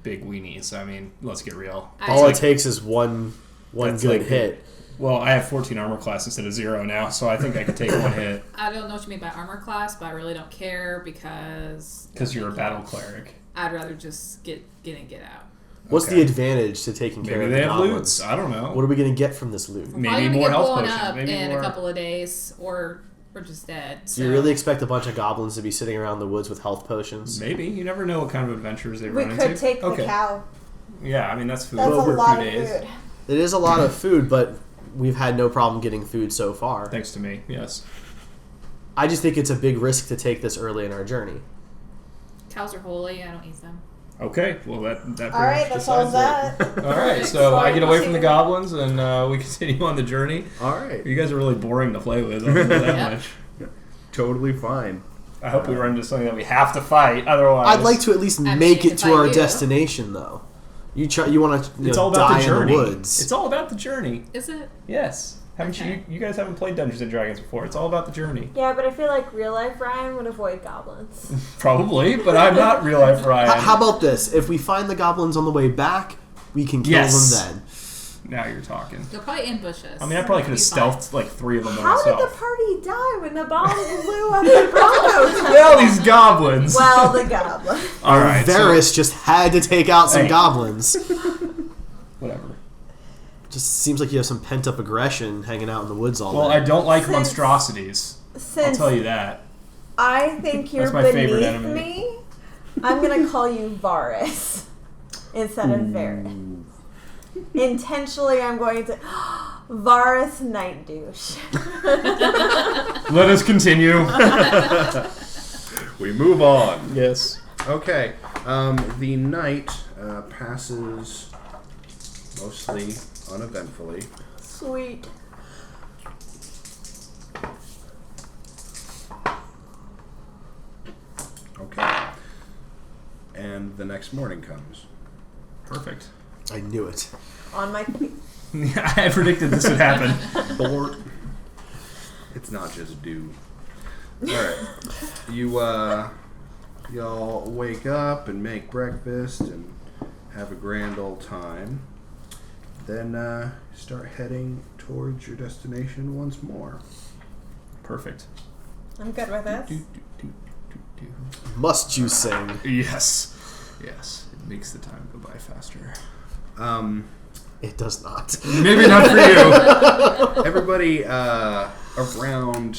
big weenies. I mean, let's get real. All it takes is one That's good like- hit. Well, I have 14 armor class instead of 0 now, so I think I could take one hit. I don't know what you mean by armor class, but I really don't care because Because you're a battle cleric. I'd rather just get in and get out. What's Okay. the advantage to taking care Maybe of they the have goblins? loots. I don't know. What are we going to get from this loot? Maybe Probably gonna more get health blown potions. up Maybe in more. a couple of days, or we're just dead. Do you really expect a bunch of goblins to be sitting around the woods with health potions? Maybe. You never know what kind of adventures they We run into. could take the cow. Yeah, I mean, that's food That's a over lot 2 of days. food. It is a lot of food, but we've had no problem getting food so far. Thanks to me, yes. I just think it's a big risk to take this early in our journey. Cows are holy. I don't eat them. Okay, well, that pretty All right, much that's all decides that. it. All right, so Sorry, I get away from the proceed. goblins, and we continue on the journey. All right. You guys are really boring to play with. I don't know that Yep. much. Totally fine. I hope we run into something that we have to fight. Otherwise, I'd like to at least I'm make keen it to to fight our you. destination, though. You want to It's all about die the journey. in the woods. It's all about the journey. Is it? Yes. Haven't Okay. you guys haven't played Dungeons and Dragons before? It's all about the journey. Yeah, but I feel like real life Ryan would avoid goblins. Probably, but I'm not real life Ryan. How about this? If we find the goblins on the way back, we can kill Yes. them then. Now you're talking. They'll probably ambush us. I mean, I probably could have It'll be fine. stealthed like 3 of them by How did myself. the party die when the bomb blew up the Bronco Temple? Well, these goblins. Well, the goblin. all right. so- Varys just had to take out some Hey. goblins. whatever. Just seems like you have some pent up aggression hanging out in the woods all Well, day. I don't like Since- monstrosities. I'll Since tell you that. I think you're That's my favorite beneath enemy. me, I'm going to call you Varys instead of Varys. intentionally I'm going to Varus Night Douche. Let us continue. We move on. Yes. Okay. The night passes mostly uneventfully. Sweet. Okay. And the next morning comes. Perfect. I knew it. On my feet. I predicted this would happen. Bort. It's not just dew. Alright. Y'all wake up and make breakfast and have a grand old time. Then start heading towards your destination once more. Perfect. I'm good with this. Must you sing? Yes. Yes. It makes the time go by faster. It does not. Maybe not for you. Everybody, around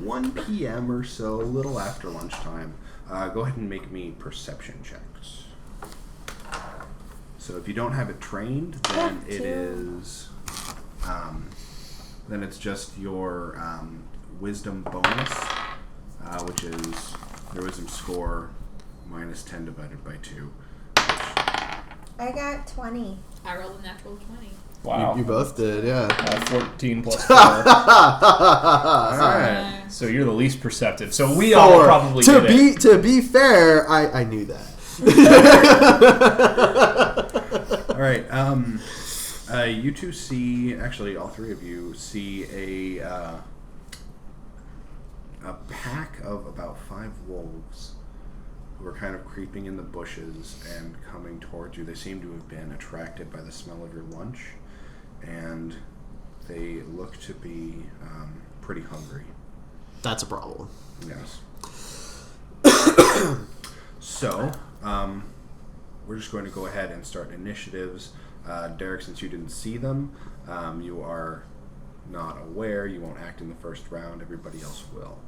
1 p.m. or so, a little after lunchtime, go ahead and make me perception checks. So if you don't have it trained, then it is, then it's just your wisdom bonus, which is your wisdom score minus 10 divided by 2. I got 20. I rolled a natural 20. Wow. You both did, yeah. 14 plus 4. Alright. So you're the least perceptive. So we all probably to did be it. to be fair, I knew that. Alright, you two see, actually all three of you see a pack of about 5 wolves who are kind of creeping in the bushes and coming towards you. They seem to have been attracted by the smell of your lunch, and they look to be pretty hungry. That's a problem. Yes. So, we're just going to go ahead and start initiatives. Derreck, since you didn't see them, you are not aware. You won't act in the first round. Everybody else will.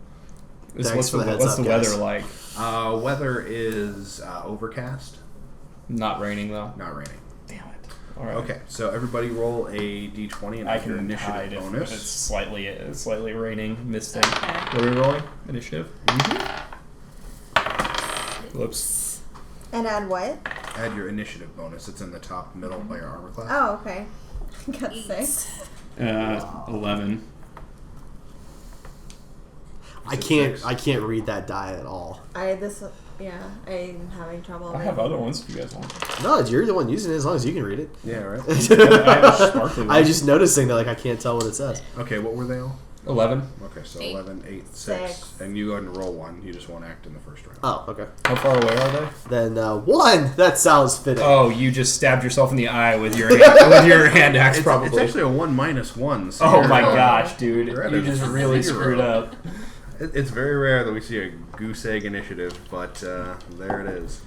Thanks for the heads What's up, the guys. weather like? Weather is overcast. Not raining, though. Not raining. Damn it. All right. Okay, so everybody roll a d20 and I have your can hide initiative if bonus. it's slightly raining, misting. Okay. What are we rolling? Initiative? Whoops. And add what? Add your initiative bonus. It's in the top middle by your armor class. Oh, okay. Got 6. 11. I can't read that die at all. I'm having trouble. I have other ones if you guys want. No, you're the one using it as long as you can read it. Yeah, right. I have a sparkly one. I'm just noticing that I can't tell what it says. Okay, what were they all? 11. Okay, so 8. 11, 8, 6. 6. And you go ahead and roll 1. You just won't act in the first round. Oh, okay. How far away are they? Then 1. That sounds fitting. Oh, you just stabbed yourself in the eye with your hand axe, It's probably. actually a 1 minus 1. So Oh you're- my gosh, dude. you're at You a just really 0. screwed up. It's very rare that we see a goose egg initiative, but there it is.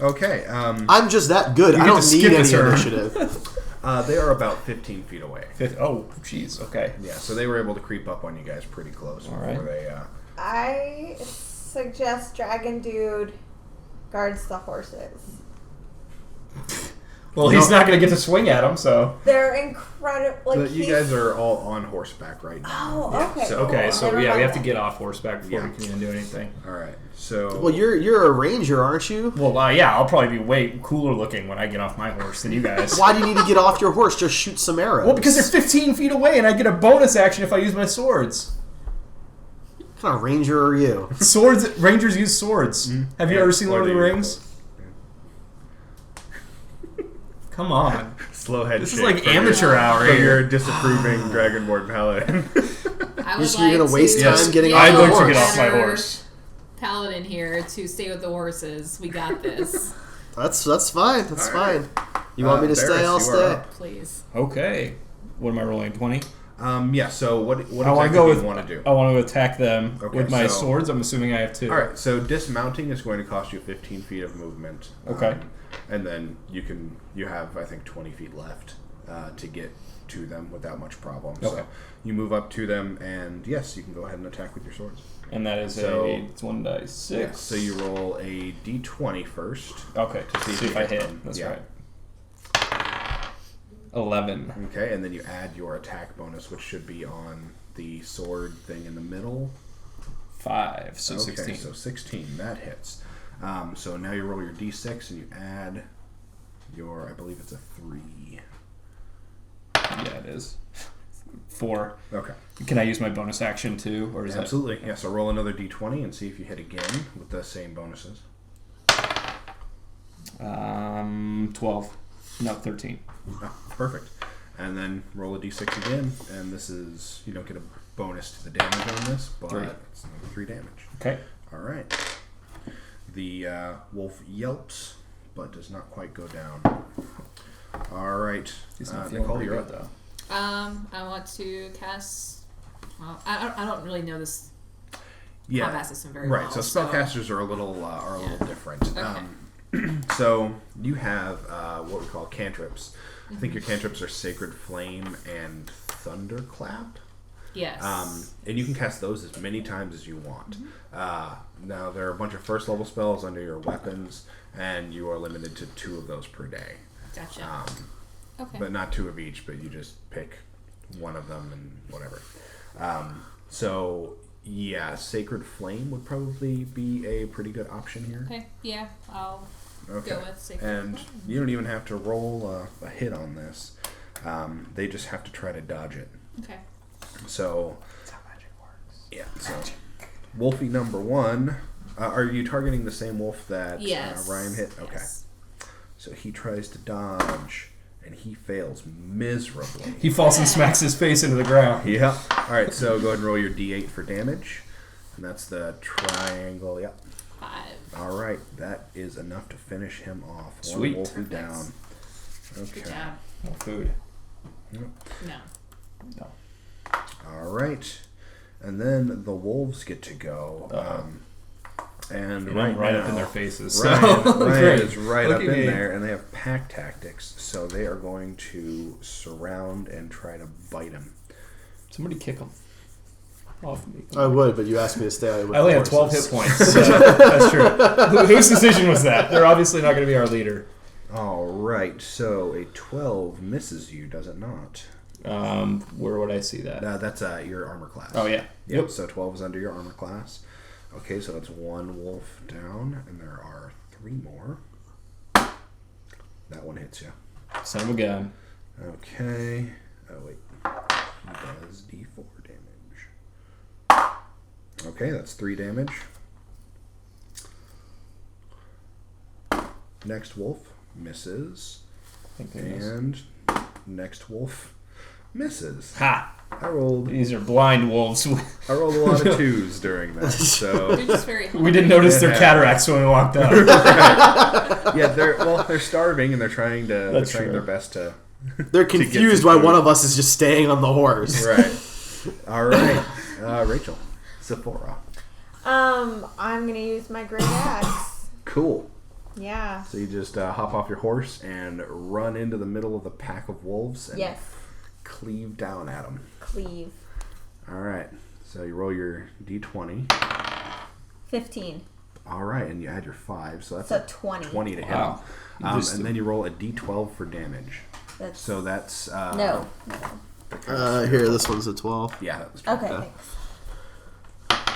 Okay. I'm just that good. You I get don't to need skip any a turn. initiative. They are about 15 feet away. Oh, jeez. Okay. Yeah, so they were able to creep up on you guys pretty close before right. they... I suggest Dragon Dude guards the horses. Well, he's not going to get to swing at him, so. They're incredible. So you guys are all on horseback right now. Oh, Yeah, okay. so- Okay, cool. so Never yeah, we mind have to that. get off horseback before Yeah. we can even do anything. All right, so... Well, you're a ranger, aren't you? Well, yeah, I'll probably be way cooler looking when I get off my horse than you guys. Why do you need to get off your horse? Just shoot some arrows. Well, because they're 15 feet away and I get a bonus action if I use my swords. What kind of ranger are you? Swords, Rangers use swords. Have you ever seen Lord of the Rings? Come on. Slow head This is shake like from amateur hour from here. your disapproving Dragonborn paladin. I would You're gonna waste to time getting get off I'd your like to horse. get off my better horse. Paladin here to stay with the horses. We got this. That's fine. That's All fine. right. You want me to Varus, stay? I'll you are stay. up. Please. Okay. What am I rolling? 20? Yeah, so what I want exactly to go do with. you want to do? I want to attack them Okay, with my so- swords. I'm assuming I have 2. All right, so dismounting is going to cost you 15 feet of movement. Okay. And then you have, I think, 20 feet left to get to them without much problem. Okay. So you move up to them, and yes, you can go ahead and attack with your swords. And that is it's 1 die 6. Yeah, so you roll a d20 first. Okay. To see if See you if I hit hit. them. That's Yeah. right. 11. Okay, and then you add your attack bonus, which should be on the sword thing in the middle. 5, so okay, 16. So 16, that hits. So now you roll your d6 and you add your, I believe it's a 3. Yeah, it is. 4. Okay. Can I use my bonus action too, or is Absolutely. Yeah, so roll another d20 and see if you hit again with the same bonuses. that 12? No, 13. Oh, perfect. And then roll a d6 again, and this is, you don't get a bonus to the damage on this, but 3. it's another 3 damage. Okay. All right. The wolf yelps, but does not quite go down. All right. He's not feeling Nicole, pretty you're good up. though. I want to cast. Well, I don't really know this Yeah. combat system very Right. well. So spellcasters are a little different. Okay. So you have what we call cantrips. I think your cantrips are Sacred Flame and Thunderclap. Yes. And you can cast those as many times as you want. Now, there are a bunch of first level spells under your weapons, and you are limited to 2 of those per day. Gotcha. Okay. But not 2 of each, but you just pick one of them and whatever. So, yeah, Sacred Flame would probably be a pretty good option here. Okay. Yeah, I'll go with Sacred And Flame. you don't even have to roll a hit on this. They just have to try to dodge it. Okay. So, That's how magic works. yeah. So, Wolfie number 1. Are you targeting the same wolf that Yes. Ryan hit? Okay. Yes. So he tries to dodge, and he fails miserably. He falls and smacks his face into the ground. Yep. All right. So go ahead and roll your d8 for damage, and that's the triangle. Yep. 5. All right. That is enough to finish him off. Sweet. One Wolfie Perfect. down. Okay. Good job. More food. No. No. All right. And then the wolves get to go. And Right now, up in their faces. Ryan Great. is right Look up at in me. there, and they have pack tactics, so they are going to surround and try to bite him. Somebody kick him. Off me. I would, but you asked me to stay with I only the have 12 horses. hit points. So that's true. Whose decision was that? They're obviously not going to be our leader. All right, so a 12 misses you, does it not? Where would I see that? That's your armor class. Oh, yeah. Yep. So 12 is under your armor class. Okay, so that's 1 wolf down, and there are 3 more. That one hits you. Son of a gun. Okay. Oh, wait. He does d4 damage. Okay, that's 3 damage. Next wolf misses. Thank goodness. And next wolf misses. Ha! I rolled These are blind wolves. a lot of 2s during that. So They're just very We didn't notice their cataracts when we walked up. yeah, they're starving and they're trying That's their true. best to. They're get confused some why food. one of us is just staying on the horse. Right. All right. Rachel. Sephora. I'm gonna use my great axe. Cool. Yeah. So you just hop off your horse and run into the middle of the pack of wolves and Yes. cleave down at them. Cleave. All right. So you roll your d20. 15. All right, and you add your 5, so that's So a 20. 20 to hit. Wow. And then you roll a d12 for damage. That's So that's no. Here, this one's a 12. Yeah, that was true. Okay. Okay. Thanks.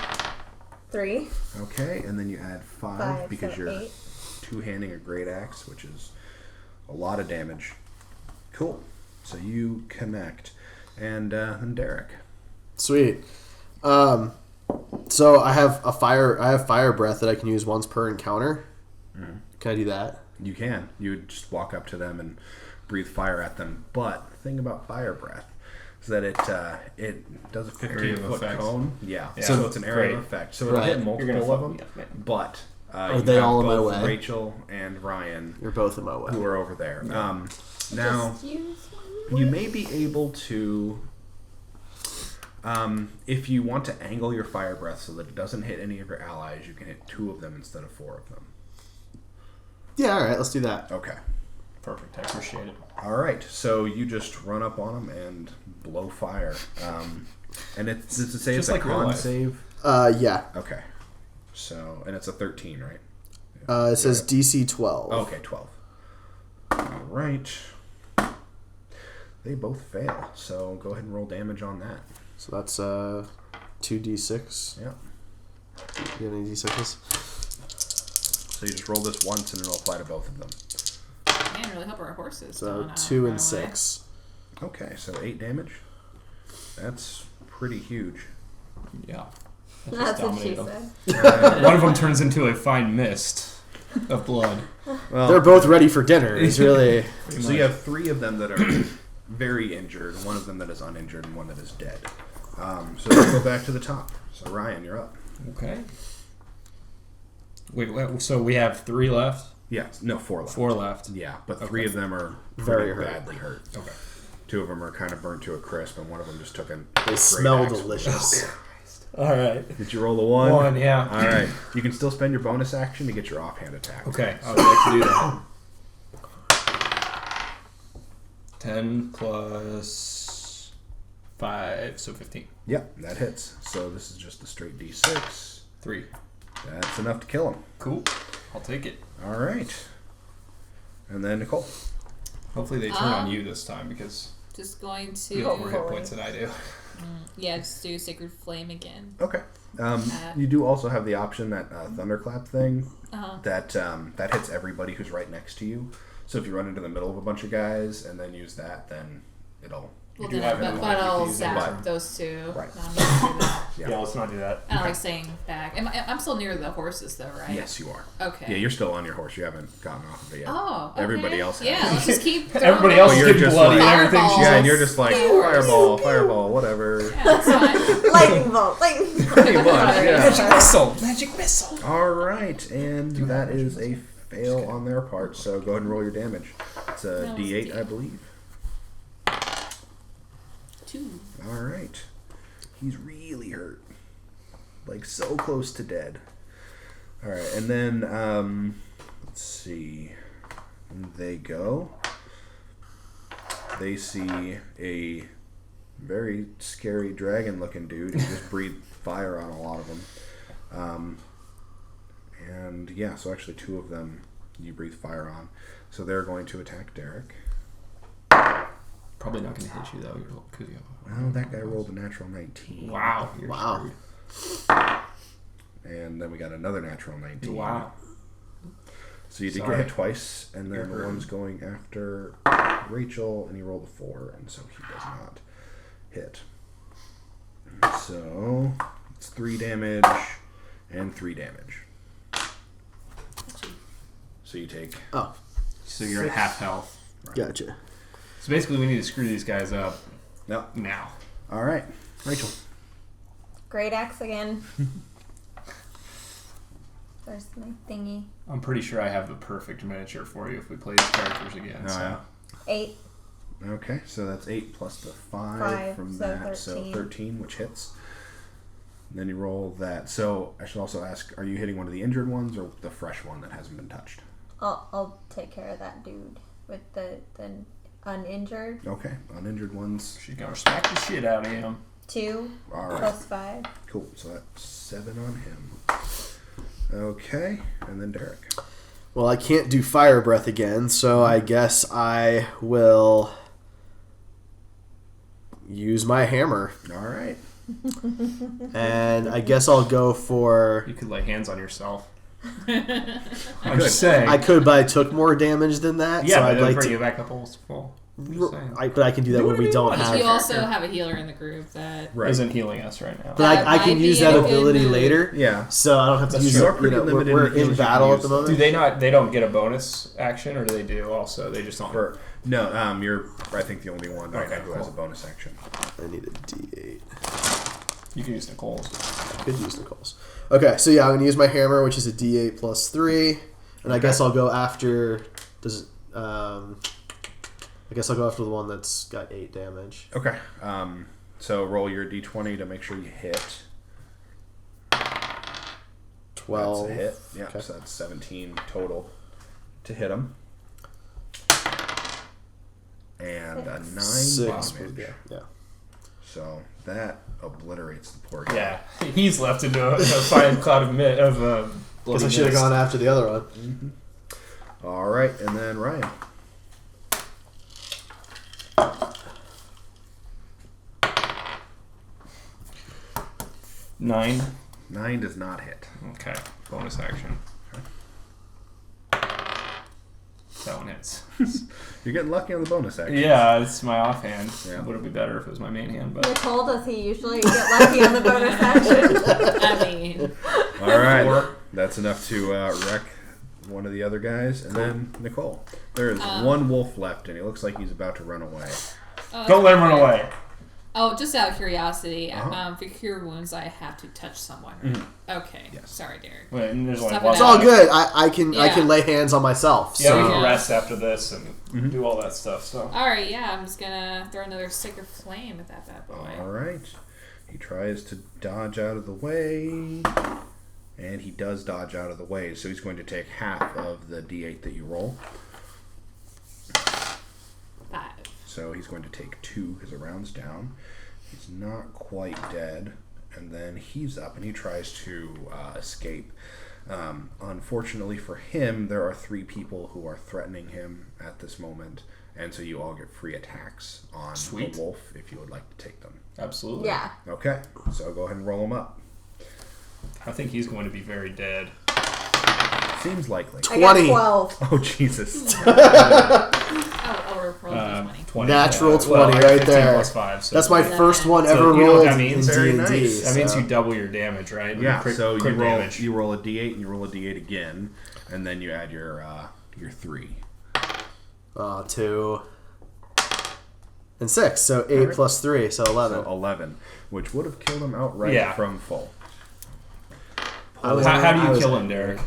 3. Okay, and then you add 5 5. because so you're 8. two-handing a great axe, which is a lot of damage. Cool. So you connect, and Derreck. Sweet. So I have fire breath that I can use once per encounter. Mm-hmm. Can I do that? You can. You would just walk up to them and breathe fire at them. But the thing about fire breath is that it does a Area of 15-foot effect. cone. Yeah. Yeah. So it's an area Great. of effect. So it'll Right. hit You're gonna multiple of fuck them. me up, man. But Are you they have all in my both way? Rachel and Ryan, You're both in my way. who are over there. Now, Just use you may be able to, if you want to angle your fire breath so that it doesn't hit any of your allies, you can hit 2 of them instead of 4 of them. Yeah, all right, let's do that. Okay. Perfect. I appreciate it. All right. So you just run up on them and blow fire. And it's to say Just it's like a real con life. save. Yeah. Okay. So, and it's a 13, right? It says DC 12. Okay, 12. All right. They both fail. So go ahead and roll damage on that. So that's 2d6. Yeah. You have any d6s? So you just roll this once and it'll apply to both of them. Man, really hope our horses So don't 2 run and away. 6. Okay, so 8 damage. That's pretty huge. Yeah. That's what she dominated said. One of them turns into a fine mist of blood. Well, They're both ready for dinner. It's really... so you have 3 of them that are very injured, one of them that is uninjured, and one that is dead. So let's go back to the top. So Ryan, you're up. Okay. Wait, so we have 3 left? Yeah, no, 4 left. 4 left. Yeah, but 3 of them are Very pretty hurt. badly hurt. Okay. 2 of them are kind of burnt to a crisp, and one of them just took a They great smell axe. delicious. All right. Did you roll the 1? 1, yeah. All right. You can still spend your bonus action to get your offhand attack. Okay, I would like to do that. 10 plus 5, so 15. Yep, that hits. So this is just a straight D6. 3. That's enough to kill him. Cool. I'll take it. All right. And then Nicole. Hopefully they turn on you this time because Just going you have more to hit points than I do. just do Sacred Flame again. Okay. You do also have the option that thunderclap thing that hits everybody who's right next to you. So if you run into the middle of a bunch of guys and then use that, then it'll. Well, do then, have it but on I'll you, zap but- those 2. Right. No, I'm not gonna do that. Yeah. let's not do that. I don't like saying back. I'm still near the horses, though, right? Yes, you are. Okay. Yeah, you're still on your horse. You haven't gotten off of it yet. Oh, okay. Everybody else has. Yeah, let's just keep. Everybody throwing else But is you're getting just bloody like- and everything. Fireballs. Yeah, and you're just like fireball, whatever. Yeah, that's fine. Lightning bolt. Lightning bolt. Pretty much, yeah. Magic missile. All right, and that is a fail on their part. So go ahead and roll your damage. It's a No, it's a D8, I D8. believe. 2. All right. He's really hurt. Like, so close to dead. All right, and then, let's see. They go. They see a very scary dragon-looking dude who just breathed fire on a lot of them. And, yeah, so actually 2 of them you breathe fire on. So they're going to attack Derreck. Probably not going to hit you though. Because you Well, that guy rolled a natural 19. Wow. You're Wow. screwed. And then we got another natural 19. Wow. So you did Sorry. get hit twice, and You're then hurt. one's going after Rachel, and he rolled a 4, and so he does not hit. So it's 3 damage and 3 damage. So you take. Oh, So you're at half health. gotcha. So basically, we need to screw these guys up No. now. All right, Rachel. Great axe again. Where's my thingy? I'm pretty sure I have the perfect miniature for you if we play these characters again. Oh, so. yeah. 8. Okay, so that's 8 plus the 5 5, from so that, so 13. 13, which hits. And then you roll that. So I should also ask: are you hitting one of the injured ones or the fresh one that hasn't been touched? I'll take care of that dude with the uninjured. Okay, uninjured ones. She's gonna smack the shit out of him. 2 All right. plus 5. Cool. So that's 7 on him. Okay, and then Derreck. Well, I can't do fire breath again, so I guess I will use my hammer. All right. And I guess I'll go for... You could lay hands on yourself. Good. I'm just saying. I could, but I took more damage than that, yeah, so but I'd it'll like bring to... you back up almost full. I'm just saying. But I can do that Do when we whatever you don't want. have... You also have a healer in the group that. Right. Isn't healing us right now. But That I can might use be that a good ability move. later, Yeah. so I don't have to That's use true. it. You're pretty limited We're in the in heals battle you at the can moment. Do they not? They don't get a bonus action, or do they do also? They just don't. No, you're I think the only one right Okay, now who has a cool. bonus action. I need a D8. You can use Nicole's. Could use Nicole's. Okay, so yeah, I'm going to use my hammer, which is a D8 plus 3. And I guess I'll go after... I guess I'll go after the one that's got 8 damage. Okay. So roll your d20 to make sure you hit. 12. That's a hit. Yeah, Okay. so that's 17 total to hit him. And a 9 6. damage. Yeah. So that obliterates the poor guy. Yeah, he's left into a fine cloud of bloody Guess I should have mist. gone after the other one. All right, and then Ryan. 9. 9 does not hit. Okay. Bonus action. That one hits. You're getting lucky on the bonus action. Yeah, it's my offhand. Yeah. Would it be better if it was my main hand? But Nicole, does he usually get lucky on the bonus action? I mean, All right. That's enough to wreck one of the other guys. And then Nicole. There is one wolf left, and he looks like he's about to run away. don't let him run away. Oh, just out of curiosity, Uh-huh. for cure wounds, I have to touch someone. Okay. Yes. Sorry, Derek. Wait, and there's only Stop one. it It's all out. good. I can Yeah. lay hands on myself. Yeah, we So. can rest after this and do all that stuff. So. All right, yeah, I'm just gonna throw another stick of flame at that bad boy. All right. He tries to dodge out of the way. And he does dodge out of the way. So he's going to take half of the d8 that you roll. 5. So he's going to take 2 because it rounds down. He's not quite dead. And then he's up and he tries to escape. Unfortunately for him, there are 3 people who are threatening him at this moment. And so you all get free attacks on Sweet. the wolf if you would like to take them. Absolutely. Yeah. Okay, so go ahead and roll them up. I think he's going to be very dead. Seems likely. I got 20. 12. Oh, Jesus. Oh, roll 20. 20. Natural 20 I got right 15 there. plus 5. So That's my So first one so ever you know what rolled that means? in Very D&D. nice. That means so. you double your damage, right? Yeah, Crit so damage. you roll a d8 and you roll a d8 again, and then you add your 3. 2 and 6. So 8 Alright. plus 3, so 11. So 11, which would have killed him outright Yeah. from full. I was- How do I you was kill him, angry. Derek?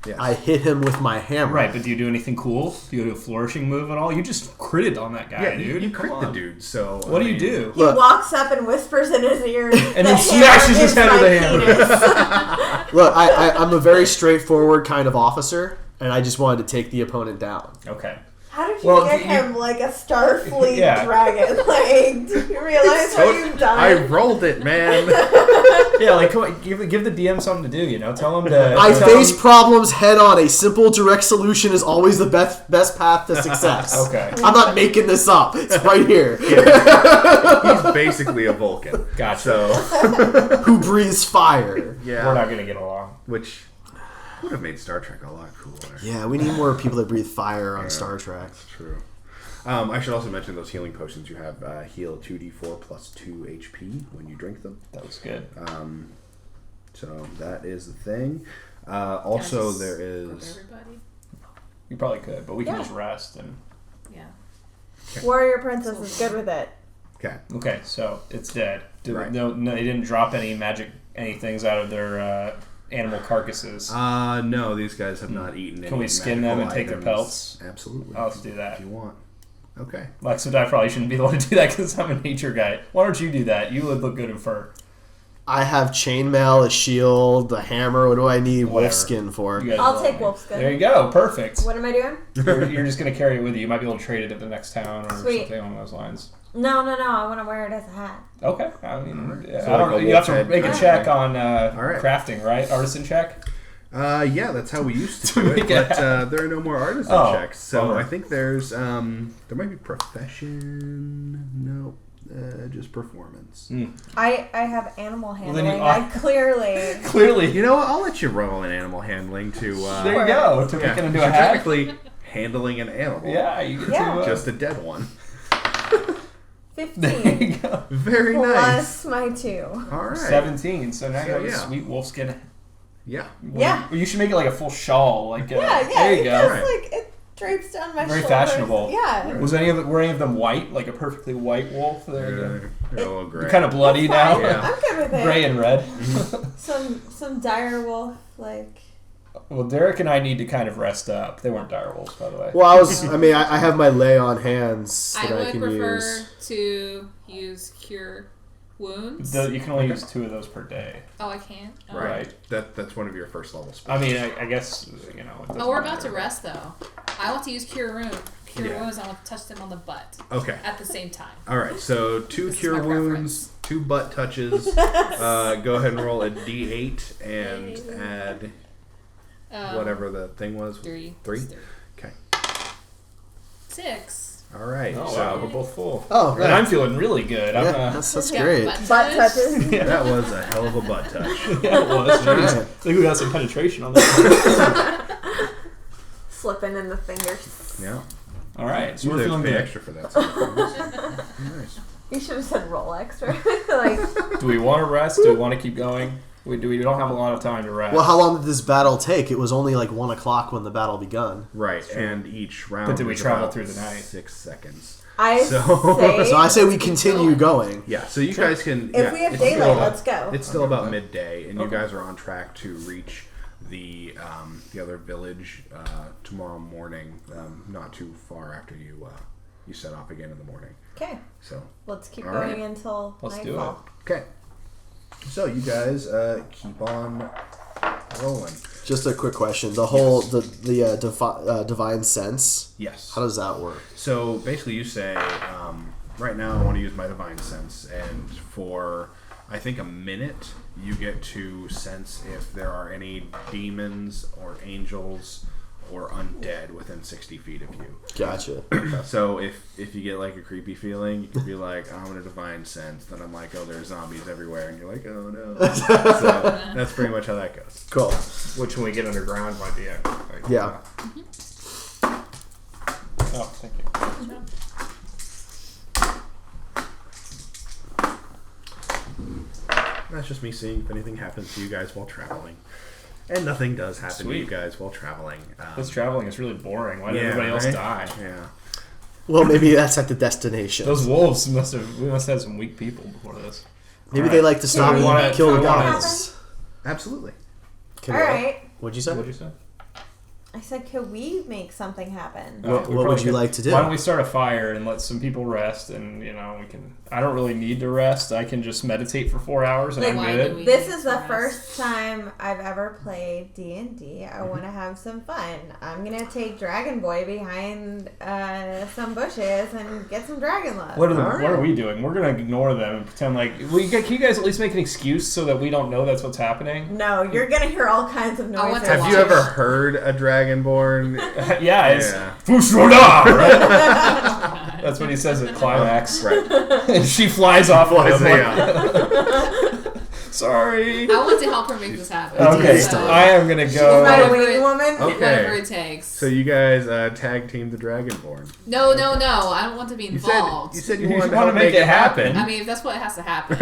Yes. I hit him with my hammer. Right, but do you do anything cool? Do you do a flourishing move at all? You just critted on that guy, yeah, dude. you Come crit the on. dude, so... What I do you mean, do? He Look. walks up and whispers in his ear. And then "The smashes hammer his is head with my a hammer." penis." Look, I'm a very straightforward kind of officer, and I just wanted to take the opponent down. Okay. How did you Well, get you- him like a Starfleet Yeah. dragon? Like, do you realize what you've done? I rolled it, man. Yeah, like come on, give the DM something to do. You know, tell him to. I tell face him- problems head on. A simple, direct solution is always the best path to success. Okay, I'm not making this up. It's right here. He's basically a Vulcan. gotcha. So, Who breathes fire? yeah. We're not gonna get along. Which would have made Star Trek a lot cooler. Yeah, we need more people that breathe fire on Star Trek. That's true. I should also mention those healing potions you have heal 2d4 plus 2 HP when you drink them. That was good. So that is the thing. Also, Just there for is... everybody. You probably could, but we can Yeah. just rest and. Yeah. Warrior Princess is good with it. Okay. Okay, so it's dead. Right. No, they didn't drop any things out of their animal carcasses. No, these guys have not eaten Can any we skin them magical and take their items. pelts? Absolutely. Oh, let's do that. If you want. Okay. Lex and I probably shouldn't be the one to do that because I'm a nature guy. Why don't you do that? You would look good in fur. I have chainmail, a shield, a hammer. What do I need Whatever. wolfskin for? You guys I'll love take me. wolfskin. There you go. Perfect. What am I doing? You're just going to carry it with you. You might be able to trade it at the next town or Sweet. something along those lines. No. I want to wear it as a hat. Okay. I mean, yeah, So I don't, like a you have to wolf make head a kind check of thing. on right. crafting, right? Artisan check? Yeah, that's how we used to To do it, make it but there are no more artisan Oh, checks. So bummer. I think there's there might be profession. No, just performance. I have animal then handling. you- I clearly. Clearly. You know what? I'll let you roll an animal handling to. There you go. To Yeah, make it into so a hat. technically handling an animal. Yeah, you get Yeah. to. Just a dead one. 15 there you go. Very nice. plus my 2. All right. 17. So now you have a yeah. sweet wolfskin. Yeah. Yeah. You should make it like a full shawl. Like Yeah, there you it go. does, Right. like, it drapes down my Very shoulders. fashionable. Yeah. Was were any of them white? Like a perfectly white wolf? There you go. They're a little gray. Kind of bloody It's now. fine. Yeah. I'm good with it. Gray and red. Some dire wolf, like. Well, Derek and I need to kind of rest up. They weren't dire wolves, by the way. Well, I have my lay on hands that I I, would can prefer use. to use cure wounds. You can only use 2 of those per day. Oh, I can? Oh. Right. That's one of your first level spells. I mean, I guess, you know. It doesn't Oh, we're about to matter. rest, though. I want to use cure Yeah. wounds. I want to touch them on the butt Okay. at the same time. All right. So 2 This is cure my wounds, 2 butt touches. Go ahead and roll a d8 and add whatever the thing was. 3. 3? It's 3. Okay. 6 All right. Oh, so wow, we're both full. Oh, And I'm feeling really good. Yeah, that's great. Butt touches. that was a hell of a butt touch. Yeah, it was. I think we got some penetration on that. Slipping in the fingers. Yeah. All right, so You we're feeling pay good. extra for that. Nice. You should have said roll extra. Like, Do we want to rest? Do we want to keep going? We don't have a lot of time to rest. Well, how long did this battle take? It was only like 1 o'clock when the battle begun. Right, and each round. But did we was travel about through the night? 6 seconds. So I say we continue going. Yeah, so you guys can. if we have daylight, let's go. It's still about midday, and you guys are on track to reach the other village tomorrow morning. Not too far after you set off again in the morning. Okay, So let's keep All going right. until Let's do nightfall. okay, so you guys keep on rolling. Just a quick question: the divine sense. Yes. How does that work? So basically, you say, right now I want to use my divine sense, and for I think a minute, you get to sense if there are any demons or angels or undead within 60 feet of you. Gotcha. So if you get like a creepy feeling, you can be like, I'm gonna divine sense. Then I'm like, oh, there's zombies everywhere, and you're like, oh no. So that's pretty much how that goes. Cool. Which, when we get underground, might be. Yeah. Oh, thank you. That's just me seeing if anything happens to you guys while traveling. And nothing does happen to you Sweet. guys while traveling. This traveling is really boring. Why did everybody else right? die? Yeah. Well, maybe that's at the destination. Those wolves we must have had some weak people before this. Maybe All they right. like to stop we and kill the I wanna- guys. Absolutely. Can All we- right. What'd you say? What'd you say? I said, could we make something happen? What We would probably you could- like to do? Why don't we start a fire and let some people rest, and we can. I don't really need to rest. I can just meditate for 4 hours and Like, I'm why good. do we- This is the Yes. first time I've ever played D&D. I want to have some fun. I'm gonna take Dragon Boy behind some bushes and get some dragon love. What are we doing? We're gonna ignore them and pretend like can you guys at least make an excuse so that we don't know that's what's happening? No, you're gonna hear all kinds of I want noises. to Have you watch. ever heard a dragonborn? Yeah, it's Yeah. Fushroda, right? That's what he says at climax. Right. And she flies off. Flies, with him, yeah. Sorry. I want to help her make this happen. Okay, So, I am gonna She's go. my Whatever wing it- woman. Okay. Whatever it takes. So you guys tag team the dragonborn. No. I don't want to be You involved. said you You wanted want to to make it happen. I mean, if that's what has to happen.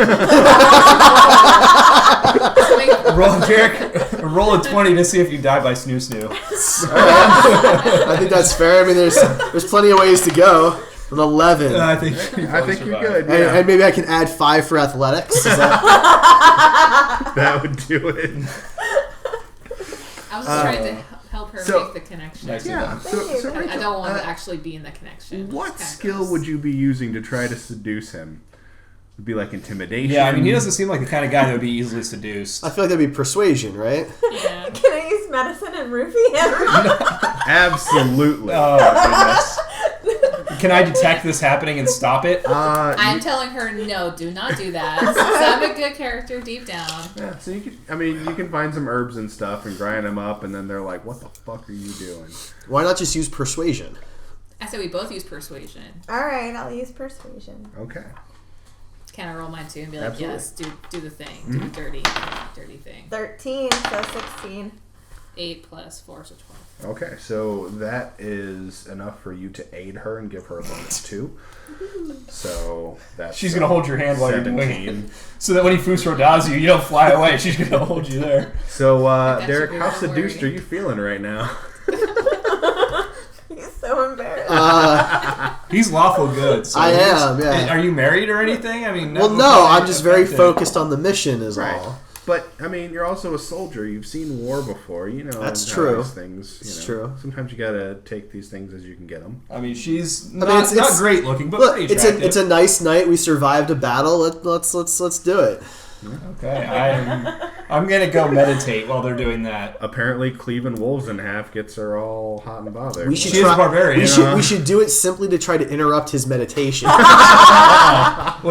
Roll, Derek, roll a 20 to see if you die by snoo snoo. I think that's fair. I mean, there's plenty of ways to go. An 11. I think you're good. And, Yeah. and maybe I can add 5 for athletics. Is that... That would do it. I was just trying to help her so- make the connection. Nice. Yeah. So I Rachel, don't want to actually be in the connection. what It's kinda skill gross. would you be using to try to seduce him? Would be like intimidation. Yeah, I mean, he doesn't seem like the kind of guy that would be easily seduced. I feel like that'd be persuasion, right? Yeah. Can I use medicine and roofie him? Absolutely. Oh, goodness. Can I detect this happening and stop it? I'm telling her, no, do not do that. Since I'm a good character deep down. Yeah, so you can find some herbs and stuff and grind them up, and then they're like, "What the fuck are you doing?" Why not just use persuasion? I said we both use persuasion. All right, I'll use persuasion. Okay. Can I roll mine too and be like, Absolutely. yes, do the thing. Do the dirty thing. 13, so 16. 8 plus 4, so 12. Okay, so that is enough for you to aid her and give her a bonus 2. So that's She's going to hold your hand while you're doing 17. it. So that when he Fusroda's you don't fly away. She's going to hold you there. So That Derek, should be how one seduced worry. are you feeling right now? He's so embarrassed. He's lawful good. So I he's- am, yeah. Are you married or anything? I mean, Well, no, I'm just very focused on the mission is Right. all. But I mean, you're also a soldier. You've seen war before, you know. That's how true. These things, It's know. true. Sometimes you gotta take these things as you can get them. I mean, she's mean, not, it's- not great looking, but Look, pretty it's attractive. a it's a nice night. We survived a battle. Let's do it. Okay, I'm gonna go meditate while they're doing that. Apparently, cleaving wolves in half gets her all hot and bothered. We should She is a barbarian. We should do it simply to try to interrupt his meditation. What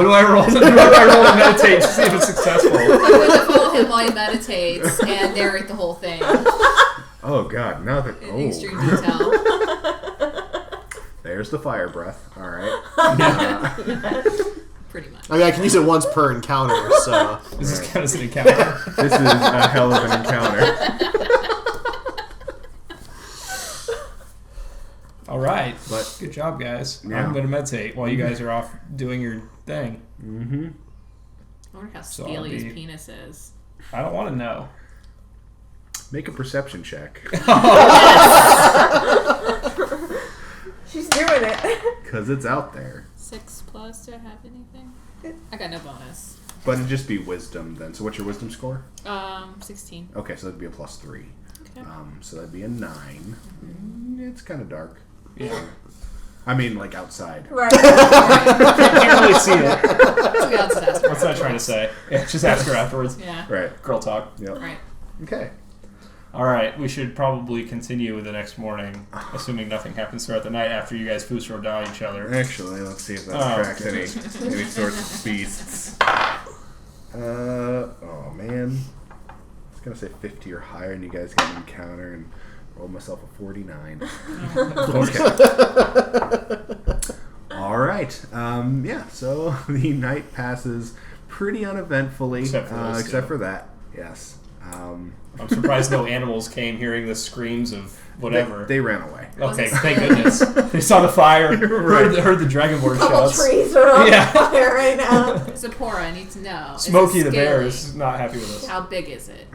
do I roll? What do I roll to meditate to see if it's successful? I'm going to follow him while he meditates and narrate the whole thing Oh God! Now that in extreme detail. there's the fire breath. All right. Pretty much. I mean, I can use it once per encounter, so... Does this count as an encounter? This is a hell of an encounter. All right. But good job, guys. Yeah. I'm going to meditate while you guys are off doing your thing. Mm-hmm. I wonder how So steely his I'll be- penis is. I don't want to know. Make a perception check. She's doing it. Because it's out there. 6 plus. Do I have anything? I got no bonus. But it'd just be wisdom then. So what's your wisdom score? 16. Okay, so that'd be a +3. Okay. So that'd be a 9. It's kind of dark. Yeah. I mean, like outside. Right. Can't really see it. What's that trying to say? Yeah, just ask her afterwards. Yeah. Right. Girl talk. Yep. Right. Okay. All right, we should probably continue the next morning, assuming nothing happens throughout the night after you guys Fusro down each other. Actually, let's see if that Oh, tracks any sorts of beasts. Oh man. I was gonna say 50 or higher, and you guys got an encounter, and rolled myself a 49. Okay. All right. Yeah. So the night passes pretty uneventfully, Except for those except two. for that. Yes. I'm surprised no animals came hearing the screams of whatever. They ran away. Okay, thank goodness. They saw the fire, heard the Dragonborn Couple shouts. trees are on Yeah. fire right now. Zipporah, I need to know. Is Smokey it the bear scaly? is not happy with us. How big is it?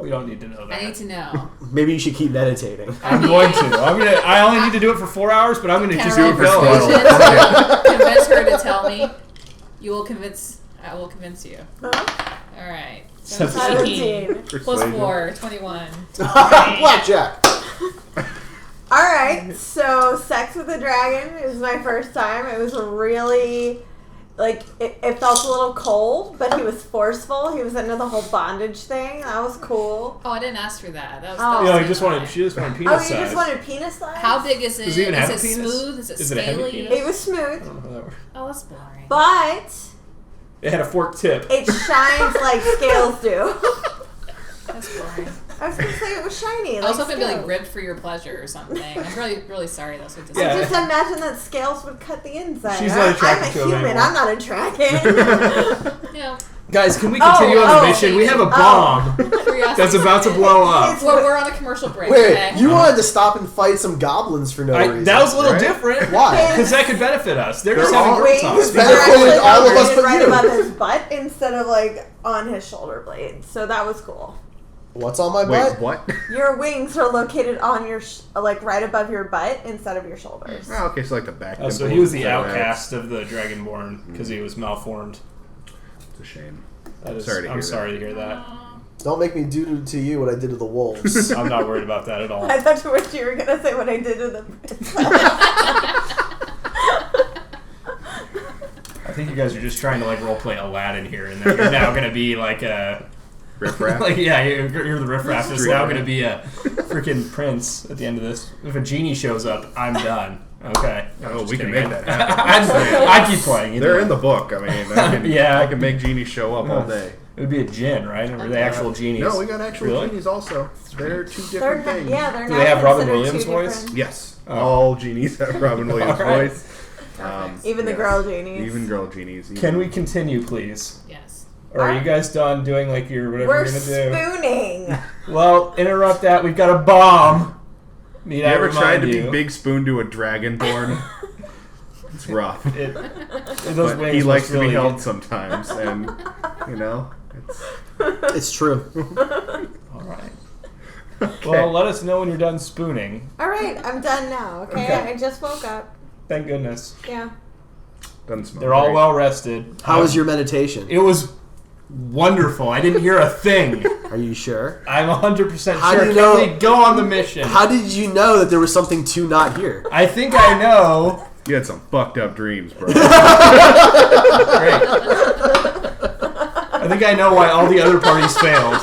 We don't need to know that. I need to know. Maybe you should keep meditating. I'm going to. I only need to do it for 4 hours, but I'm going to Can just I do roll it for persuasion? 12. Convince her to tell me. You will convince. I will convince you. All right. 17 plus Persuasion. 4, 21. Blackjack! Alright, so sex with a dragon is my first time. It was really, like, it felt a little cold, but he was forceful. He was into the whole bondage thing. That was cool. Oh, I didn't ask for that. That was. Oh. that was Yeah, the she just wanted Oh, penis you size. just wanted penis size? How big is it? Does it even have is a it penis? smooth? Is it Is it a heavy scaly? penis? It was smooth, I don't know how that works. Oh, that's boring. but It had a forked tip. it shines like scales do. That's boring. I was going to say it was shiny. I was like hoping to be like scales. ribbed for your pleasure or something. I'm really, really sorry. That's what Yeah. I just imagine that scales would cut the inside. She's not attracted I'm to a him human. anymore. I'm not a dragon. Yeah. Guys, can we continue on the mission? We have a bomb Curiosity. that's about to blow up. Well, we're on a commercial break. Wait, okay? you wanted to stop and fight some goblins for no reason. That was a little right? different. Why? Because that could benefit us. They're just They're having all- girl Wings talk. It's are benefited actually all of us located but right you. above his butt instead of like on his shoulder blades. So that was cool. What's on my Wait, butt? what? Your wings are located on your like right above your butt instead of your shoulders. Oh, okay, so like the back. Oh, so dimples he was the instead of outcast of the Dragonborn because he was malformed. It's a shame. That is, Sorry to I'm hear sorry to hear that. Don't make me do to you what I did to the wolves. I'm not worried about that at all. I thought you were gonna say what I did to the. I think you guys are just trying to like roleplay Aladdin here, and then you're now gonna be like a Riff raff. like you're the riffraff. It's Street now rat. gonna be a freaking prince at the end of this. If a genie shows up, I'm done. Okay. No, Oh, just we can kidding. make that happen. I keep playing. You They're know. in the book. I mean, I can, Yeah. I can make genies show up all day. It would be a djinn, right? Or the actual genies? No, we got actual Really? genies also. They're two They're different not, things. yeah, they're Do not they have Robin considered Williams' two voice? different- Yes. Oh. All genies have Robin Williams' All right. voice. Even the yes. girl genies. Even girl genies. Can we continue, please? Yes. Or are you guys done doing like your whatever We're you're gonna do? spooning. Well, interrupt that. We've got a bomb. Need You I ever tried to remind be Big Spoon to a dragonborn? It's rough. Those But wings he likes must to be really held get- sometimes, and it's It's true. All right. okay. Well, let us know when you're done spooning. All right, I'm done now. Okay, Okay. I just woke up. Thank goodness. Yeah. Doesn't smell They're all great. well rested. How was your meditation? It was wonderful. I didn't hear a thing. Are you sure? I'm 100% How sure. do you Can know- we go on the mission? How did you know that there was something to not hear? I think I know. You had some fucked up dreams, bro. Great. I think I know why all the other parties failed.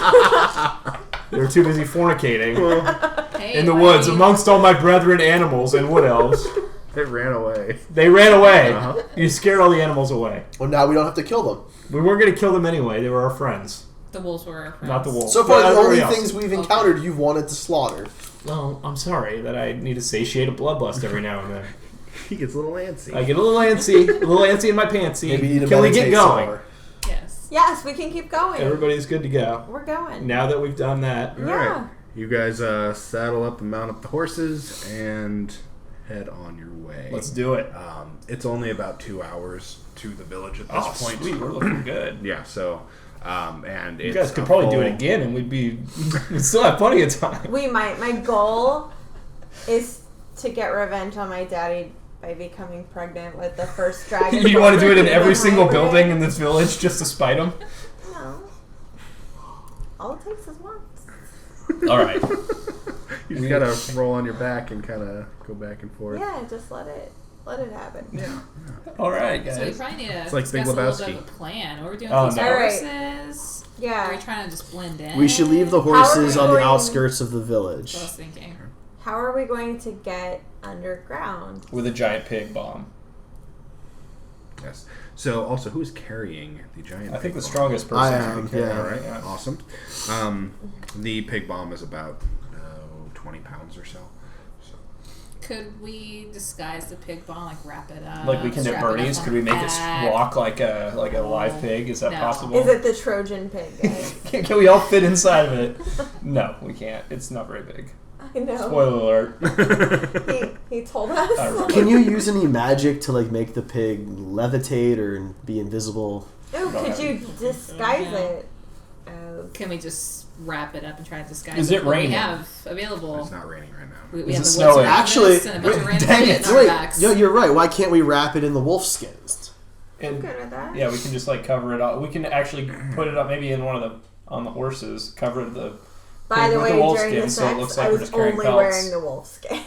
They were too busy fornicating Hey, in the why woods are you- amongst all my brethren animals and wood elves. They ran away. They ran away. Uh-huh. You scared all the animals away. Well, now we don't have to kill them. We weren't going to kill them anyway. They were our friends, The wolves were our friends. not the wolves. So far, But the only everybody else. things we've encountered you've wanted to slaughter. Well, I'm sorry that I need to satiate a bloodlust every now and then. He gets a little antsy. I get a little antsy in my pantsy. Maybe you need to Can we get meditate going? some more. Yes. Yes, we can keep going. Everybody's good to go. We're going. Now that we've done that. Yeah. All right. You guys saddle up and mount up the horses and head on your way. Let's do it. It's only about 2 hours to the village at this point. Sweet. We're looking good. Yeah, so, and You it's guys could probably do it again and we'd still have plenty of time. We might. My goal is to get revenge on my daddy by becoming pregnant with the first dragon. You want to do it in every single building in this village just to spite them? No. All it takes is once. All right. You just gotta roll on your back and kind of go back and forth. Yeah, just let it happen. Yeah. All right, guys. So we probably need to It's like discuss Big a little bit Lebowski. of a plan. What we're doing Oh, with these no. horses? Are we Yeah. trying to just blend in? We should leave the How are horses we on the going- outskirts of the village. That's what I was thinking. How are we going to get underground? With a giant pig bomb. Yes. So, also, who's carrying the giant I think pig the bomb? strongest person I should am, be carrying yeah. All right, yeah. awesome. The pig bomb is about 20 pounds or so. Could we disguise the pig bomb, like wrap it up? Like we can at strap it up Bernie's, on could we the make it back? walk like a live pig? Is that No. possible? Is it the Trojan pig, guys? Can we all fit inside of it? No, we can't. It's not very big. I know. Spoiler alert. He told I us. remember. Can you use any magic to like make the pig levitate or be invisible? Oh, could you disguise Yeah. it? Oh. Can we just wrap it up and try to disguise Is it? it What raining? We have available. It's not raining right now. We Is have it the woods snowing? around Actually, us and a bunch of wait, random dang shit it. in our Wait, backs. yo, you're right. Why can't we wrap it in the wolf skins? I'm And good with that. yeah, we can just like cover it up. We can actually put it up maybe in one of the on the horses. Cover the. By the with way, the wolf during skin, the so it sex, looks like I we're was just carrying only pelts. wearing the wolf skin.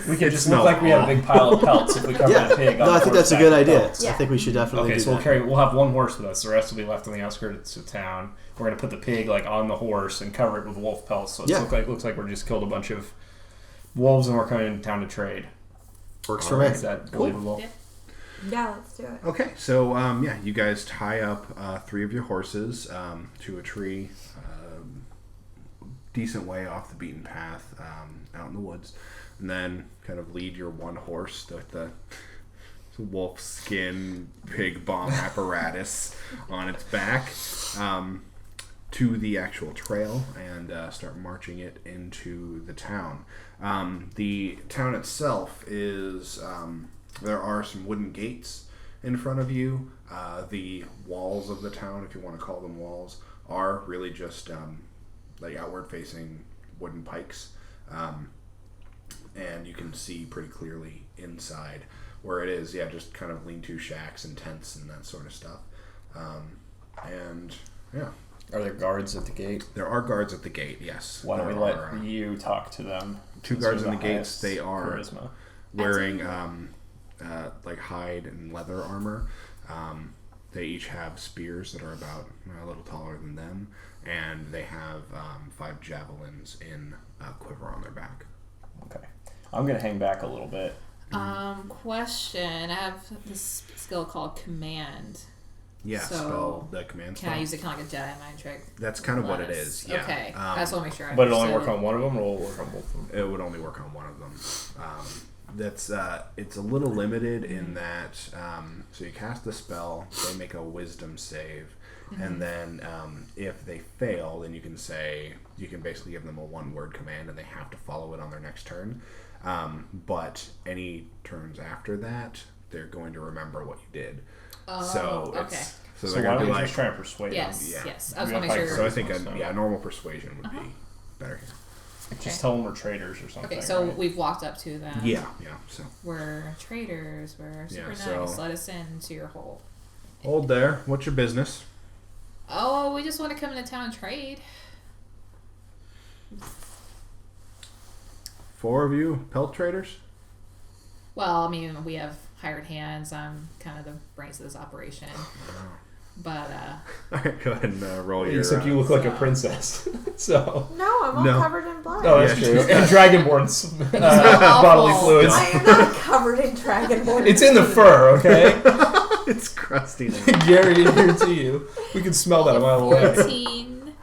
We could It just look smells like we have a awful. big pile of pelts if we cover Yeah, the pig. no, I think that's a good idea. I Yeah. think we should definitely Okay, do so that. we'll have one horse with us. The rest will be left on the outskirts of town. We're gonna put the pig like on the horse and cover it with wolf pelts, so it Yeah. looks like we're just killed a bunch of wolves and we're coming into town to trade. Works for me. Is that believable? Yeah. Yeah, let's do it. Okay, so yeah, you guys tie up 3 of your horses to a tree, decent way off the beaten path, out in the woods, and then kind of lead your one horse with the wolf skin pig bomb apparatus on its back to the actual trail and start marching it into the town. The town itself is there are some wooden gates in front of you. The walls of the town, if you want to call them walls, are really just like outward-facing wooden pikes, and you can see pretty clearly inside where it is. Yeah, just kind of lean-to shacks and tents and that sort of stuff. And yeah, Are there guards at the gate? there are guards at the gate. Yes. Why don't we There let are, you talk to them? 2 since guards you're in the gates. highest They are charisma. wearing like hide and leather armor. They each have spears that are about a little taller than them, and they have 5 javelins in a quiver on their back. Okay, I'm gonna hang back a little bit. Question. I have this skill called Command. Yeah, So, spell the command Can spell. I use it kind of like a Jedi mind trick? That's kind of what it Plus? is. Yeah. Okay. I just want to make sure I But it'll only understood. work on one of them, or will it work on both of them? It would only work on one of them. That's it's a little limited in that. So you cast the spell, they make a Wisdom save, and then if they fail, then you can basically give them a 1-word command, and they have to follow it on their next turn. But any turns after that, they're going to remember what you did. Oh, So okay. So So they're why going don't to we be just like. try and persuade Yes, Yeah. yes. I just We want to have make five sure. So I think So- normal persuasion would be better here. them? Just tell them we're traitors or something. Okay, so right? we've walked up to them. Yeah. So We're traders. We're super Yeah, nice. so- Let us into your hole. hold there. What's your business? Oh, we just want to come into town and trade. 4 of you pelt traders. Well, I mean, we have hired hands. I'm kind of the brains of this operation. But, All right, go ahead and roll your. Except you look like a so- princess. So. No, I'm all No. covered in blood. Oh, that's Yeah. true. And Dragonborn's awful. bodily fluids. I am not covered in dragonborn. It's in the fur, okay? It's crusty. Gary, to you. We can smell that a mile away. 14.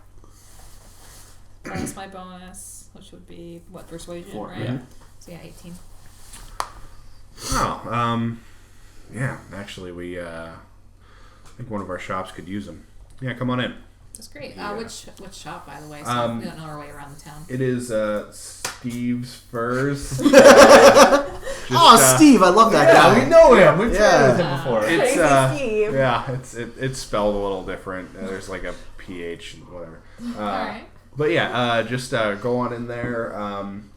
Minus my bonus, which would be, what, persuasion, 4, right? yeah. So, yeah, 18. Oh, yeah. Actually, we I think one of our shops could use them. Yeah, come on in. That's great. Yeah. Which shop, by the way? So we don't know our way around the town. It is Steve's Furs. Steve, I love that guy. we know him. We've played with him before. It's Crazy Steve. yeah, it's spelled a little different. There's like a PH and whatever. All right. But yeah, just go on in there.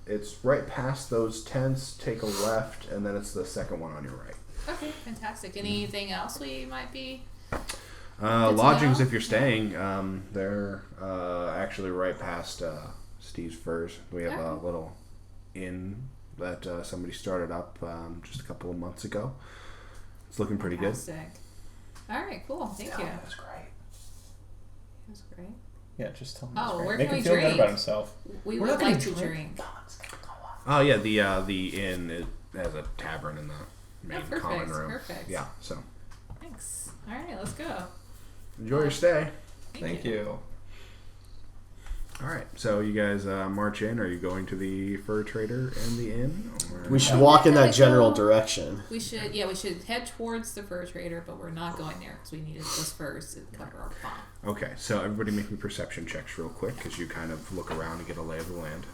It's right past those tents. Take a left, and then it's the second one on your right. Okay, fantastic. Anything else we might be? Lodgings, know. if you're staying, they're actually right past Steve's Furs. We have a little inn that somebody started up just a couple of months ago. It's looking pretty good. Fantastic. All right, cool. Thank you. That was great. That was great. Yeah, just tell him. Oh, it's great. where Make can him we feel good drink? about himself. We We're would not gonna like to drink. drink. Oh yeah, the inn has a tavern in the main perfect, common room. perfect. Yeah, so Thanks. All right, let's go. enjoy your stay. Thank you. All right, so you guys march in. Are you going to the fur trader and the inn? Or? We should walk in that Like, general so- direction. We should head towards the fur trader, but we're not going there because we needed those furs to cover our bomb. Okay, so everybody make me perception checks real quick because you kind of look around and get a lay of the land.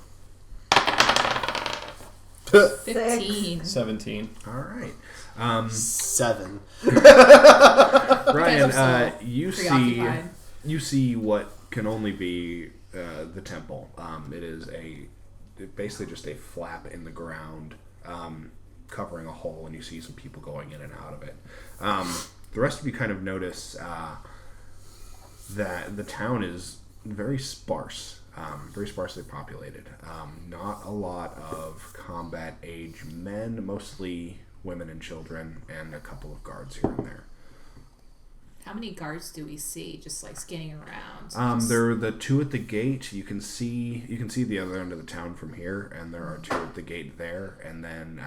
15. 17. All right. 7. Ryan, so you preoccupied. see what can only be the temple. It is basically just a flap in the ground covering a hole, and you see some people going in and out of it. The rest of you kind of notice that the town is very sparse, very sparsely populated. Not a lot of combat age men, mostly women and children, and a couple of guards here and there. How many guards do we see just like skinning around? There are the two at the gate. You can see the other end of the town from here, and there are two at the gate there, and then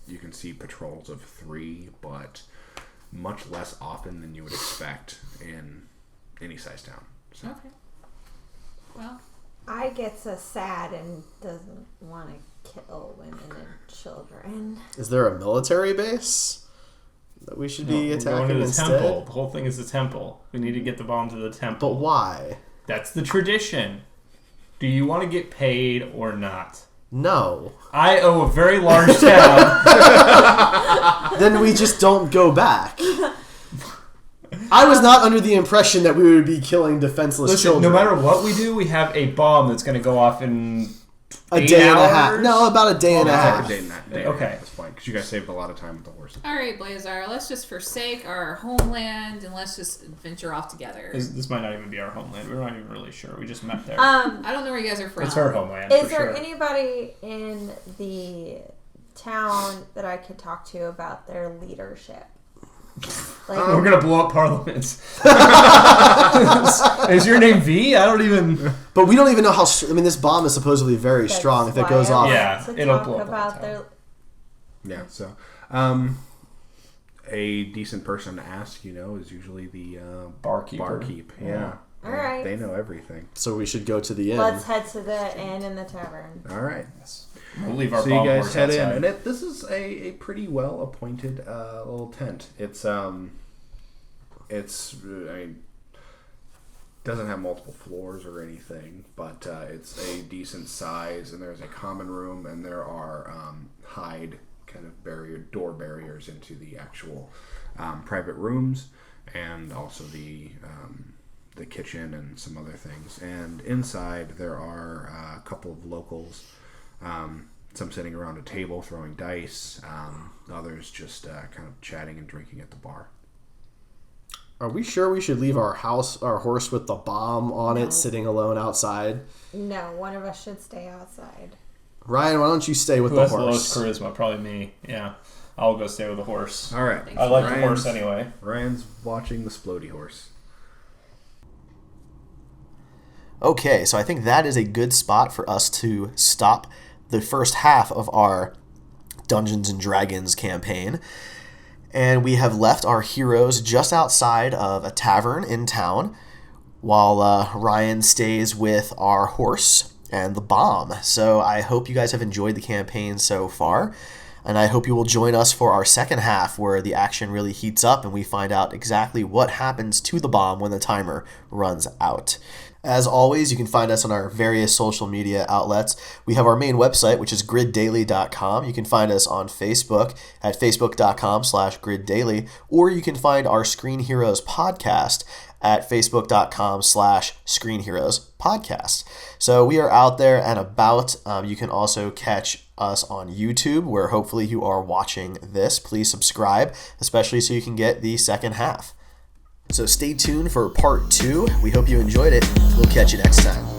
you can see patrols of 3, but much less often than you would expect in any size town. So. Okay. Well, I get so sad and doesn't want to kill women and children. Is there a military base that we should be We're attacking going to the instead? temple. The whole thing is the temple. We need to get the bomb to the temple. But why? That's the tradition. Do you want to get paid or not? No. I owe a very large town. Then we just don't go back. I was not under the impression that we would be killing defenseless Listen, children. no matter what we do, we have a bomb that's going to go off in a 8 day and a half. hours? No, about a day and a It's like half. a day and that day. Okay. That's fine because you guys saved a lot of time with the horses. all right, Blazar. Let's just forsake our homeland and let's just venture off together. This might not even be our homeland. We're not even really sure. We just met there. I don't know where you guys are from. It's her homeland. Is for there sure. anybody in the town that I could talk to about their leadership? Like, We're gonna blow up Parliament. Is your name V? I don't even. But we don't even know how... this bomb is supposedly very that's strong if it why goes I off. want Yeah, to it'll talk blow up the about whole their. town. Yeah. So, a decent person to ask, is usually the Barkeeper. Barkeep. Yeah. All right. They know everything. So we should go to the inn. Let's head to the inn in the tavern. All right. Yes. We'll leave our So you bomb guys horse head outside. in, and this is a pretty well appointed little tent. It's doesn't have multiple floors or anything, but it's a decent size, and there's a common room, and there are hide kind of door barriers into the actual private rooms, and also the kitchen and some other things. And inside there are a couple of locals. Some sitting around a table throwing dice, others just kind of chatting and drinking at the bar. Are we sure we should leave our horse with the bomb on No. it sitting alone outside? No, one of us should stay outside. Ryan, why don't you stay with Who the has the lowest horse? charisma? Probably me. Yeah. I'll go stay with the horse. All right. Thanks. I like the Ryan's- horse anyway. Ryan's watching the Splody horse. Okay, so I think that is a good spot for us to stop the first half of our Dungeons and Dragons campaign. And we have left our heroes just outside of a tavern in town while Ryan stays with our horse and the bomb. So I hope you guys have enjoyed the campaign so far. And I hope you will join us for our second half, where the action really heats up and we find out exactly what happens to the bomb when the timer runs out. As always, you can find us on our various social media outlets. We have our main website, which is griddaily.com. You can find us on Facebook at facebook.com/griddaily, or you can find our Screen Heroes podcast at facebook.com/Screen Heroes podcast. So we are out there and about. You can also catch us on YouTube, where hopefully you are watching this. Please subscribe, especially so you can get the second half. So stay tuned for part 2. We hope you enjoyed it. We'll catch you next time.